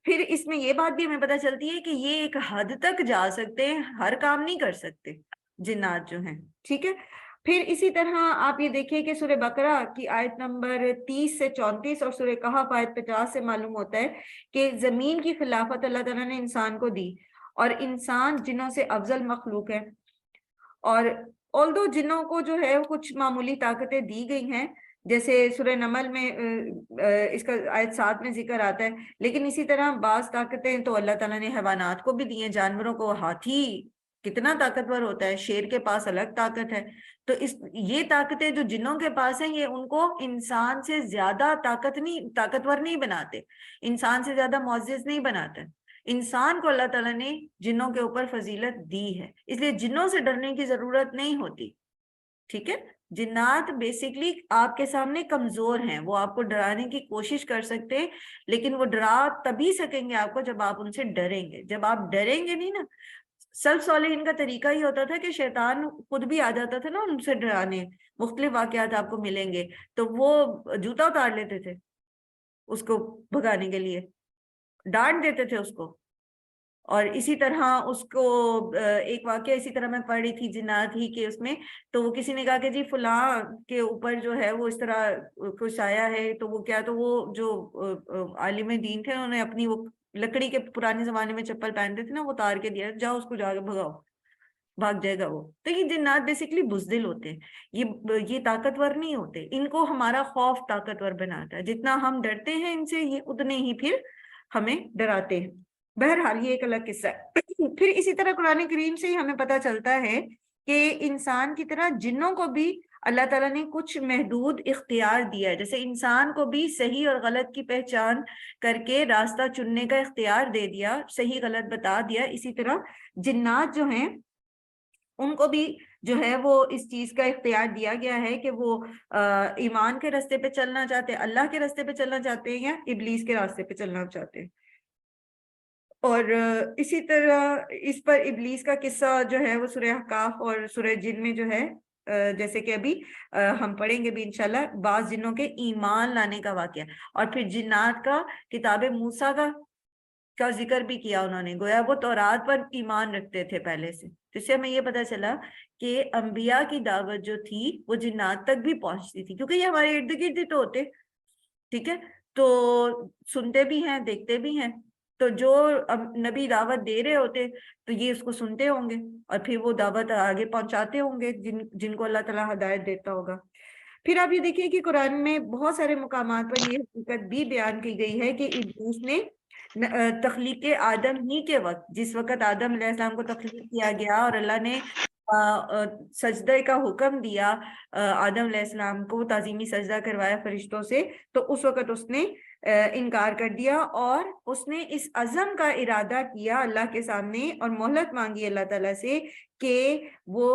پھر اس میں یہ بات بھی ہمیں پتہ چلتی ہے کہ یہ ایک حد تک جا سکتے ہیں، ہر کام نہیں کر سکتے جنات جو ہیں. ٹھیک ہے، پھر اسی طرح آپ یہ دیکھیں کہ سورہ بقرہ کی آیت نمبر 30 سے 34 اور سورہ کہف آیت 50 سے معلوم ہوتا ہے کہ زمین کی خلافت اللہ تعالیٰ نے انسان کو دی اور انسان جنوں سے افضل مخلوق ہے. اور although جنوں کو جو ہے کچھ معمولی طاقتیں دی گئی ہیں، جیسے سورہ نمل میں اس کا آیت 7 میں ذکر آتا ہے، لیکن اسی طرح بعض طاقتیں تو اللہ تعالیٰ نے حیوانات کو بھی دی ہیں. جانوروں کو ہاتھی کتنا طاقتور ہوتا ہے، شیر کے پاس الگ طاقت ہے. تو یہ طاقتیں جو جنوں کے پاس ہیں یہ ان کو انسان سے زیادہ طاقتور نہیں بناتے، انسان سے زیادہ معزز نہیں بناتے. انسان کو اللہ تعالیٰ نے جنوں کے اوپر فضیلت دی ہے، اس لیے جنوں سے ڈرنے کی ضرورت نہیں ہوتی. ٹھیک ہے، جنات بیسیکلی آپ کے سامنے کمزور ہیں، وہ آپ کو ڈرانے کی کوشش کر سکتے ہیں لیکن وہ ڈرا تبھی سکیں گے آپ کو جب آپ ان سے ڈریں گے. جب آپ ڈریں گے نہیں نا، سلف صالحین کا طریقہ ہی ہوتا تھا کہ شیطان خود بھی آ جاتا تھا نا ان سے ڈرانے، مختلف واقعات آپ کو ملیں گے تو وہ جوتا اتار لیتے تھے اس کو بھگانے کے لیے، ڈانٹ دیتے تھے اس کو. اور اسی طرح اس کو ایک واقعہ اسی طرح میں پڑھ رہی تھی جنات ہی کے اس میں، تو وہ کسی نے کہا کہ جی فلاں کے اوپر جو ہے وہ اس طرح کچھ آیا ہے، تو وہ کیا، تو وہ جو عالم دین تھے انہوں نے اپنی وہ لکڑی کے پرانے زمانے میں چپل پہنتے تھے نا، وہ اتار کے دیا، جاؤ اس کو جا کے بھگاؤ، بھاگ جائے گا وہ. تو یہ جنات بیسیکلی بزدل ہوتے ہیں، یہ طاقتور نہیں ہوتے. ان کو ہمارا خوف طاقتور بناتا ہے، جتنا ہم ڈرتے ہیں ان سے یہ اتنے ہی پھر ہمیں ڈراتے ہیں. بہرحال یہ ایک الگ قصہ ہے. پھر اسی طرح قرآن کریم سے ہی ہمیں پتہ چلتا ہے کہ انسان کی طرح جنوں کو بھی اللہ تعالیٰ نے کچھ محدود اختیار دیا ہے، جیسے انسان کو بھی صحیح اور غلط کی پہچان کر کے راستہ چننے کا اختیار دے دیا، صحیح غلط بتا دیا، اسی طرح جنات جو ہیں ان کو بھی جو ہے وہ اس چیز کا اختیار دیا گیا ہے کہ وہ ایمان کے راستے پہ چلنا چاہتے ہیں، اللہ کے راستے پہ چلنا چاہتے ہیں یا ابلیس کے راستے پہ چلنا چاہتے ہیں۔ اور اسی طرح اس پر ابلیس کا قصہ جو ہے وہ سورہ احقاف اور سورہ جن میں جو ہے جیسے کہ ابھی ہم پڑھیں گے بھی انشاءاللہ، بعض جنوں کے ایمان لانے کا واقعہ، اور پھر جنات کا کتاب موسیٰ کا ذکر بھی کیا انہوں نے، گویا وہ تورات پر ایمان رکھتے تھے پہلے سے۔ تو اس سے ہمیں یہ پتہ چلا کہ انبیاء کی دعوت جو تھی وہ جنات تک بھی پہنچتی تھی، کیونکہ یہ ہمارے ارد گرد ہی تو ہوتے، ٹھیک ہے، تو سنتے بھی ہیں، دیکھتے بھی ہیں، تو جو نبی دعوت دے رہے ہوتے تو یہ اس کو سنتے ہوں گے اور پھر وہ دعوت آگے پہنچاتے ہوں گے جن کو اللہ تعالیٰ ہدایت دیتا ہوگا۔ پھر آپ یہ دیکھیں کہ قرآن میں بہت سارے مقامات پر یہ حقیقت بھی بیان کی گئی ہے کہ ابلیس نے تخلیق آدم ہی کے وقت، جس وقت آدم علیہ السلام کو تخلیق کیا گیا اور اللہ نے سجدے کا حکم دیا آدم علیہ السلام کو، تعظیمی سجدہ کروایا فرشتوں سے، تو اس وقت اس نے انکار کر دیا اور اس نے اس عزم کا ارادہ کیا اللہ کے سامنے اور مہلت مانگی اللہ تعالیٰ سے کہ وہ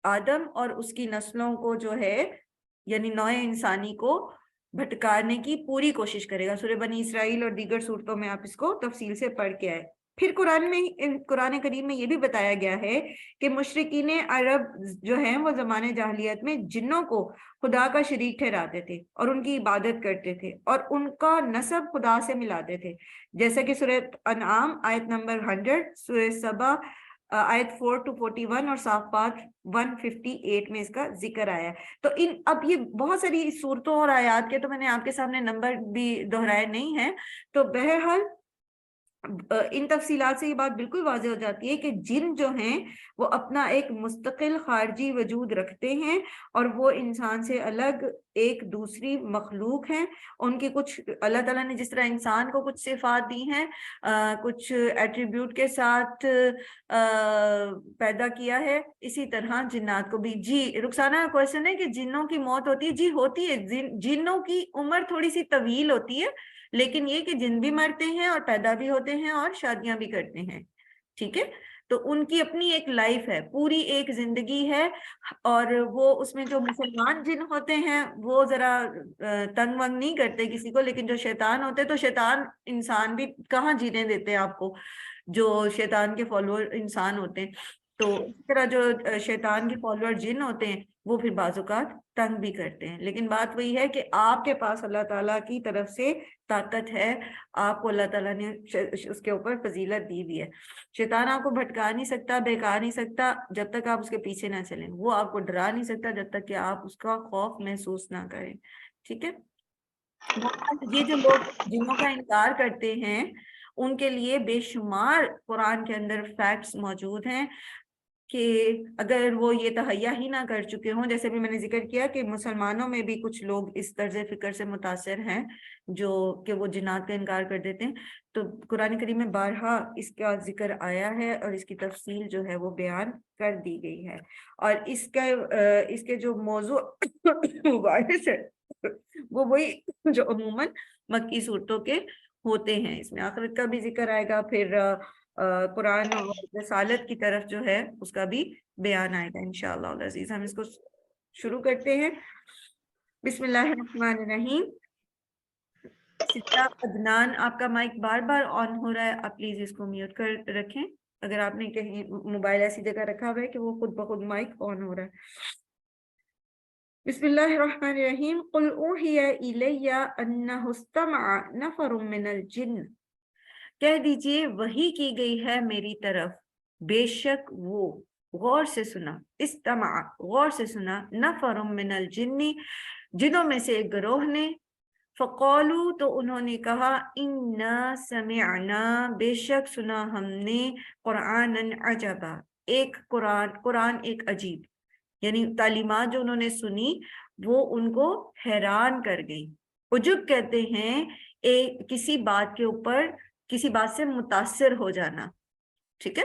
آدم اور اس کی نسلوں کو جو ہے یعنی نوع انسانی کو بھٹکانے کی پوری کوشش کرے گا۔ سورہ بنی اسرائیل اور دیگر صورتوں میں آپ اس کو تفصیل سے پڑھ کے آئے۔ پھر قرآن کریم میں یہ بھی بتایا گیا ہے کہ مشرکین عرب جو ہیں وہ زمانے جاہلیت میں جنوں کو خدا کا شریک ٹھہراتے تھے اور ان کی عبادت کرتے تھے اور ان کا نسب خدا سے ملاتے تھے، جیسا کہ سورہ انعام آیت نمبر 100، سورہ سبا آیت 4 to 41 اور صافات 158 میں اس کا ذکر آیا ہے۔ تو اب یہ بہت ساری صورتوں اور آیات کے تو میں نے آپ کے سامنے نمبر بھی دہرائے نہیں ہیں، تو بہرحال ان تفصیلات سے یہ بات بالکل واضح ہو جاتی ہے کہ جن جو ہیں وہ اپنا ایک مستقل خارجی وجود رکھتے ہیں اور وہ انسان سے الگ ایک دوسری مخلوق ہیں۔ ان کی کچھ اللہ تعالیٰ نے جس طرح انسان کو کچھ صفات دی ہیں، کچھ ایٹریبیوٹ کے ساتھ پیدا کیا ہے، اسی طرح جنات کو بھی۔ جی رخسانہ کوشچن ہے کہ جنوں کی موت ہوتی ہے؟ جی ہوتی ہے، جنوں کی عمر تھوڑی سی طویل ہوتی ہے، لیکن یہ کہ جن بھی مرتے ہیں اور پیدا بھی ہوتے ہیں اور شادیاں بھی کرتے ہیں، ٹھیک ہے، تو ان کی اپنی ایک لائف ہے، پوری ایک زندگی ہے، اور وہ اس میں جو مسلمان جن ہوتے ہیں وہ ذرا تنگ ونگ نہیں کرتے کسی کو، لیکن جو شیطان ہوتے تو شیطان انسان بھی کہاں جینے دیتے ہیں آپ کو، جو شیطان کے فالوور انسان ہوتے ہیں، تو اس طرح جو شیطان کے فالوور جن ہوتے ہیں وہ پھر بعض اوقات تنگ بھی کرتے ہیں۔ لیکن بات وہی ہے کہ آپ کے پاس اللہ تعالیٰ کی طرف سے طاقت ہے، آپ کو اللہ تعالیٰ نے اس کے اوپر فضیلت دی ہوئی ہے۔ شیطان آپ کو بھٹکا نہیں سکتا، بہکا نہیں سکتا جب تک آپ اس کے پیچھے نہ چلیں، وہ آپ کو ڈرا نہیں سکتا جب تک کہ آپ اس کا خوف محسوس نہ کریں، ٹھیک ہے۔ یہ جو لوگ جنوں کا انکار کرتے ہیں ان کے لیے بے شمار قرآن کے اندر فیکٹس موجود ہیں کہ اگر وہ یہ تہیا ہی نہ کر چکے ہوں، جیسے بھی میں نے ذکر کیا کہ مسلمانوں میں بھی کچھ لوگ اس طرز فکر سے متاثر ہیں جو کہ وہ جنات کا انکار کر دیتے ہیں، تو قرآن کریم میں بارہا اس کا ذکر آیا ہے اور اس کی تفصیل جو ہے وہ بیان کر دی گئی ہے، اور اس کے جو موضوع مباحث ہے وہ وہی جو عموماً مکی صورتوں کے ہوتے ہیں۔ اس میں آخرت کا بھی ذکر آئے گا، پھر قرآن اور رسالت کی طرف جو ہے اس کا بھی بیان آئے گا انشاءاللہ العزیز۔ ہم اس کو شروع کرتے ہیں۔ بسم اللہ الرحمن الرحیم۔ ستا عدنان، آپ کا مائک بار بار آن ہو رہا ہے، آپ پلیز اس کو میوٹ کر رکھیں، اگر آپ نے کہیں موبائل ایسی جگہ رکھا ہوا ہے کہ وہ خود بخود مائک آن ہو رہا ہے۔ بسم اللہ الرحمن الرحیم۔ قل اوحی الی انہ استمع نفر من الجن، کہہ دیجئے وحی کی گئی ہے میری طرف، بے شک وہ غور سے سنا، استمع غور سے سنا، نفر من الجن جنوں میں سے ایک گروہ نے، فقالو تو انہوں نے کہا، انا سمعنا بے شک سنا ہم نے، قرآنا عجبا ایک قرآن ایک عجیب، یعنی تعلیمات جو انہوں نے سنی وہ ان کو حیران کر گئی۔ عجب کہتے ہیں کسی بات کے اوپر کسی بات سے متاثر ہو جانا، ٹھیک ہے۔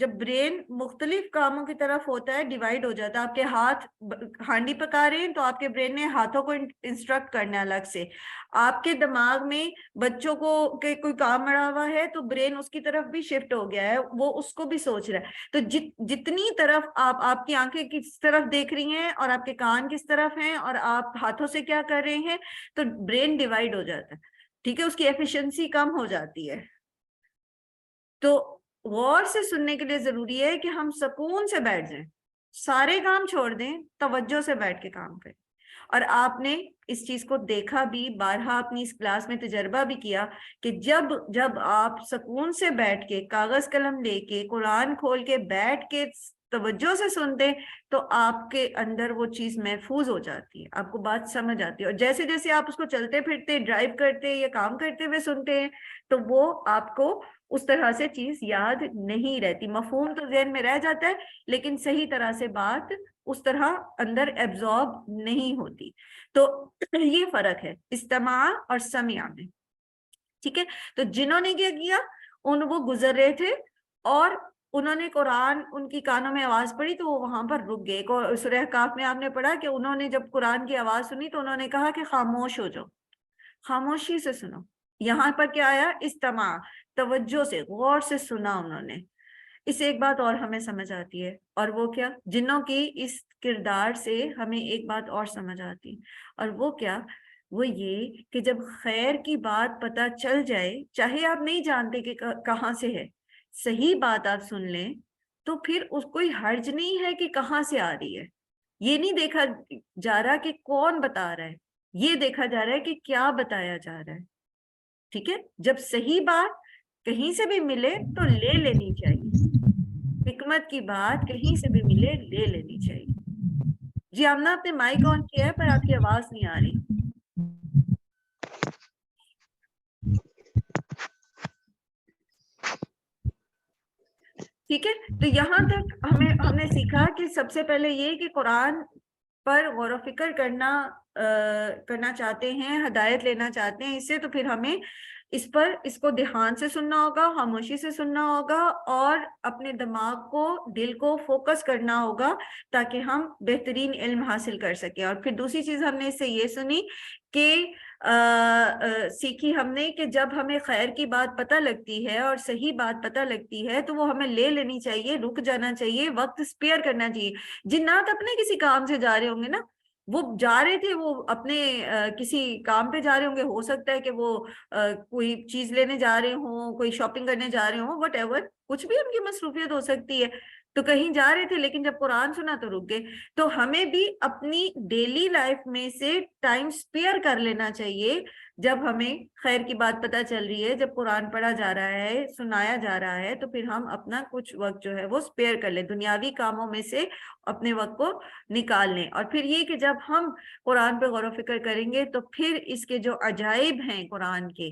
جب برین مختلف کاموں کی طرف ہوتا ہے ڈیوائڈ ہو جاتا ہے. آپ کے ہاتھ ہانڈی پکا رہے ہیں تو آپ کے برین نے ہاتھوں کو انسٹرکٹ کرنا ہے الگ سے. آپ کے دماغ میں بچوں کو کہ کوئی کام مڑا ہوا ہے تو برین اس کی طرف بھی شفٹ ہو گیا ہے, وہ اس کو بھی سوچ رہا ہے. تو جتنی طرف آپ کی آنکھیں کس طرف دیکھ رہی ہیں اور آپ کے کان کس طرف ہیں اور آپ ہاتھوں سے کیا کر رہے ہیں, تو برین ڈیوائڈ ہو جاتا ہے. ٹھیک ہے, اس کی ایفیشنسی کم ہو جاتی ہے. تو غور سے سننے کے لیے ضروری ہے کہ ہم سکون سے بیٹھ جائیں, سارے کام چھوڑ دیں, توجہ سے بیٹھ کے کام کریں. اور آپ نے اس چیز کو دیکھا بھی, بارہا اپنی اس کلاس میں تجربہ بھی کیا کہ جب آپ سکون سے بیٹھ کے کاغذ قلم لے کے قرآن کھول کے بیٹھ کے توجہ سے سنتے تو آپ کے اندر وہ چیز محفوظ ہو جاتی ہے, آپ کو بات سمجھ آتی ہے. اور جیسے جیسے آپ اس کو چلتے پھرتے, ڈرائیو کرتے یا کام کرتے ہوئے سنتے ہیں تو وہ آپ کو اس طرح سے چیز یاد نہیں رہتی. مفہوم تو ذہن میں رہ جاتا ہے لیکن صحیح طرح سے بات اس طرح اندر ایبزارب نہیں ہوتی. تو یہ فرق ہے استماع اور سمع میں. ٹھیک ہے, تو جنہوں نے کیا کیا, وہ گزر رہے تھے اور انہوں نے قرآن, ان کی کانوں میں آواز پڑی تو وہ وہاں پر رک گئے. سورہ کاف میں آپ نے پڑھا کہ انہوں نے جب قرآن کی آواز سنی تو انہوں نے کہا کہ خاموش ہو جاؤ, خاموشی سے سنو. یہاں پر کیا آیا, استماع, توجہ سے غور سے سنا انہوں نے. اس سے ایک بات اور ہمیں سمجھ آتی ہے, اور وہ کیا, جنوں کی اس کردار سے ہمیں ایک بات اور سمجھ آتی, اور وہ کیا, وہ یہ کہ جب خیر کی بات پتہ چل جائے, چاہے آپ نہیں جانتے کہ کہاں سے ہے, صحیح بات آپ سن لیں تو پھر اس کوئی حرج نہیں ہے کہ کہاں سے آ رہی ہے. یہ نہیں دیکھا جا رہا کہ کون بتا رہا ہے, یہ دیکھا جا رہا ہے کہ کیا بتایا جا رہا ہے. ٹھیک ہے, جب صحیح بات کہیں سے بھی ملے تو لے لینی چاہیے, حکمت کی بات کہیں سے بھی ملے لے لینی چاہیے. جی آمنہ, آپ نے مائک آن کیا ہے پر آپ کی آواز نہیں آ رہی. ٹھیک ہے, تو یہاں تک ہم نے سیکھا کہ سب سے پہلے یہ کہ قرآن پر غور و فکر کرنا چاہتے ہیں, ہدایت لینا چاہتے ہیں اس سے, تو پھر ہمیں اس کو دھیان سے سننا ہوگا, خاموشی سے سننا ہوگا اور اپنے دماغ کو, دل کو فوکس کرنا ہوگا تاکہ ہم بہترین علم حاصل کر سکیں. اور پھر دوسری چیز ہم نے اس سے یہ سنی کہ سیکھی ہم نے کہ جب ہمیں خیر کی بات پتہ لگتی ہے اور صحیح بات پتہ لگتی ہے تو وہ ہمیں لے لینی چاہیے, رک جانا چاہیے, وقت اسپیئر کرنا چاہیے. جنات اپنے کسی کام سے جا رہے ہوں گے نا, وہ جا رہے تھے, وہ اپنے کسی کام پہ جا رہے ہوں گے, ہو سکتا ہے کہ وہ کوئی چیز لینے جا رہے ہوں, کوئی شاپنگ کرنے جا رہے ہوں, وٹ ایور, کچھ بھی ان کی مصروفیت ہو سکتی ہے, تو کہیں جا رہے تھے لیکن جب قرآن سنا تو رک گئے. تو ہمیں بھی اپنی ڈیلی لائف میں سے ٹائم اسپیئر کر لینا چاہیے جب ہمیں خیر کی بات پتہ چل رہی ہے, جب قرآن پڑھا جا رہا ہے, سنایا جا رہا ہے, تو پھر ہم اپنا کچھ وقت جو ہے وہ اسپیئر کر لیں, دنیاوی کاموں میں سے اپنے وقت کو نکال لیں. اور پھر یہ کہ جب ہم قرآن پہ غور و فکر کریں گے تو پھر اس کے جو عجائب ہیں قرآن کے,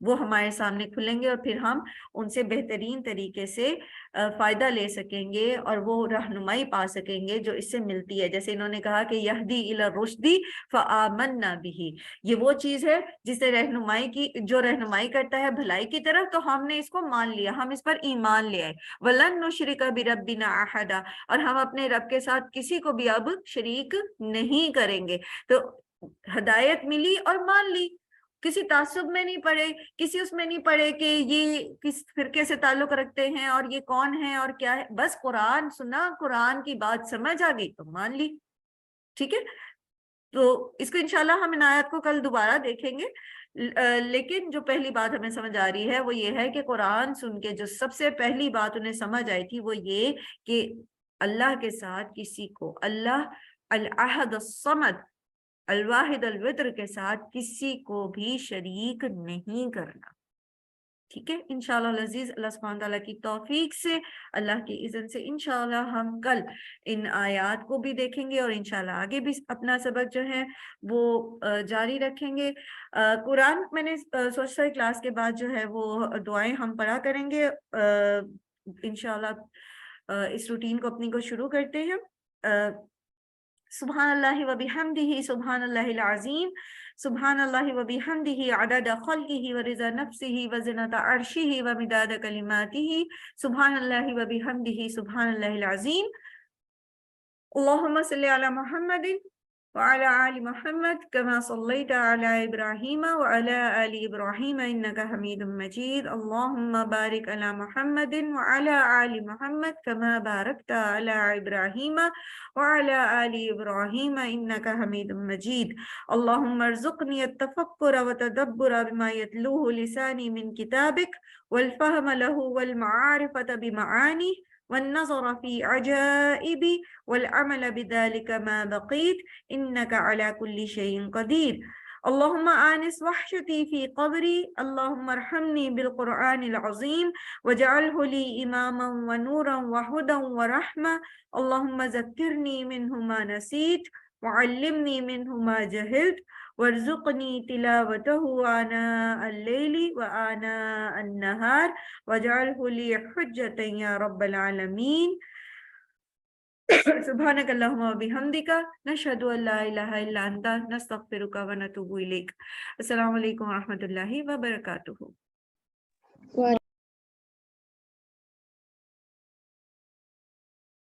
وہ ہمارے سامنے کھلیں گے اور پھر ہم ان سے بہترین طریقے سے فائدہ لے سکیں گے اور وہ رہنمائی پا سکیں گے جو اس سے ملتی ہے. جیسے انہوں نے کہا کہ یہدی الی الرشد فآمنا بہ, یہ وہ چیز ہے جس سے جو رہنمائی کرتا ہے بھلائی کی طرف, تو ہم نے اس کو مان لیا, ہم اس پر ایمان لے آئے. وَلَن نُشْرِكَ بِرَبِّنَا أَحَدًا, اور ہم اپنے رب کے ساتھ کسی کو بھی اب شریک نہیں کریں گے. تو ہدایت ملی اور مان لی, کسی تعصب میں نہیں پڑے, کسی اس میں نہیں پڑے کہ یہ کس فرقے سے تعلق رکھتے ہیں اور یہ کون ہے اور کیا ہے, بس قرآن سنا, قرآن کی بات سمجھ آ گئی تو مان لی. ٹھیک ہے, تو اس کو انشاءاللہ ہم ان آیات کو کل دوبارہ دیکھیں گے. لیکن جو پہلی بات ہمیں سمجھ آ رہی ہے وہ یہ ہے کہ قرآن سن کے جو سب سے پہلی بات انہیں سمجھ آئی تھی وہ یہ کہ اللہ کے ساتھ کسی کو, اللہ الاحد الصمد الواحد الوتر کے ساتھ کسی کو بھی شریک نہیں کرنا. ٹھیک ہے, انشاءاللہ العزیز, اللہ سبحانہ تعالیٰ کی توفیق سے, اللہ کی اذن سے انشاءاللہ ہم کل ان آیات کو بھی دیکھیں گے اور انشاءاللہ آگے بھی اپنا سبق جو ہے وہ جاری رکھیں گے. قرآن میں نے سوچا ہے کلاس کے بعد جو ہے وہ دعائیں ہم پڑھا کریں گے. انشاءاللہ اس روٹین کو اپنی کو شروع کرتے ہیں. Subhanallah wa bihamdihi subhanallahil azim. Subhanallah wa bihamdihi adada khalqihi wa riza nafsihi wa zinata arshihi wa midada kalimatihi. Subhanallah wa bihamdihi subhanallahil azim. Allahumma salli ala Muhammadin وعلى آل محمد كما صليت على إبراهيم وعلى آل إبراهيم إنك حميد مجيد. اللهم بارك على محمد وعلى آل محمد كما باركت على إبراهيم وعلى آل إبراهيم إنك حميد مجيد. اللهم ارزقني التفكر وتدبر بما يتلوه لساني من كتابك والفهم له والمعارفة بمعانيه والنظر في عجائب والعمل بذلك ما بقيت إنك على كل شيء قدير. اللهم آنس وحشتي في قبري. اللهم ارحمني بالقرآن العظيم واجعله لي إماما ونورا وهدى ورحمة. اللهم ذكرني منه ما نسيت وعلمني منه ما جهلت وارزقني تلاوته آناء الليل وآناء النهار واجعله لي حجة يا رب العالمين. سبحانك اللهم وبحمدك نشهد أن لا إله إلا أنت نستغفرك ونتوب إليك. السلام علیکم ورحمۃ اللہ وبرکاتہ.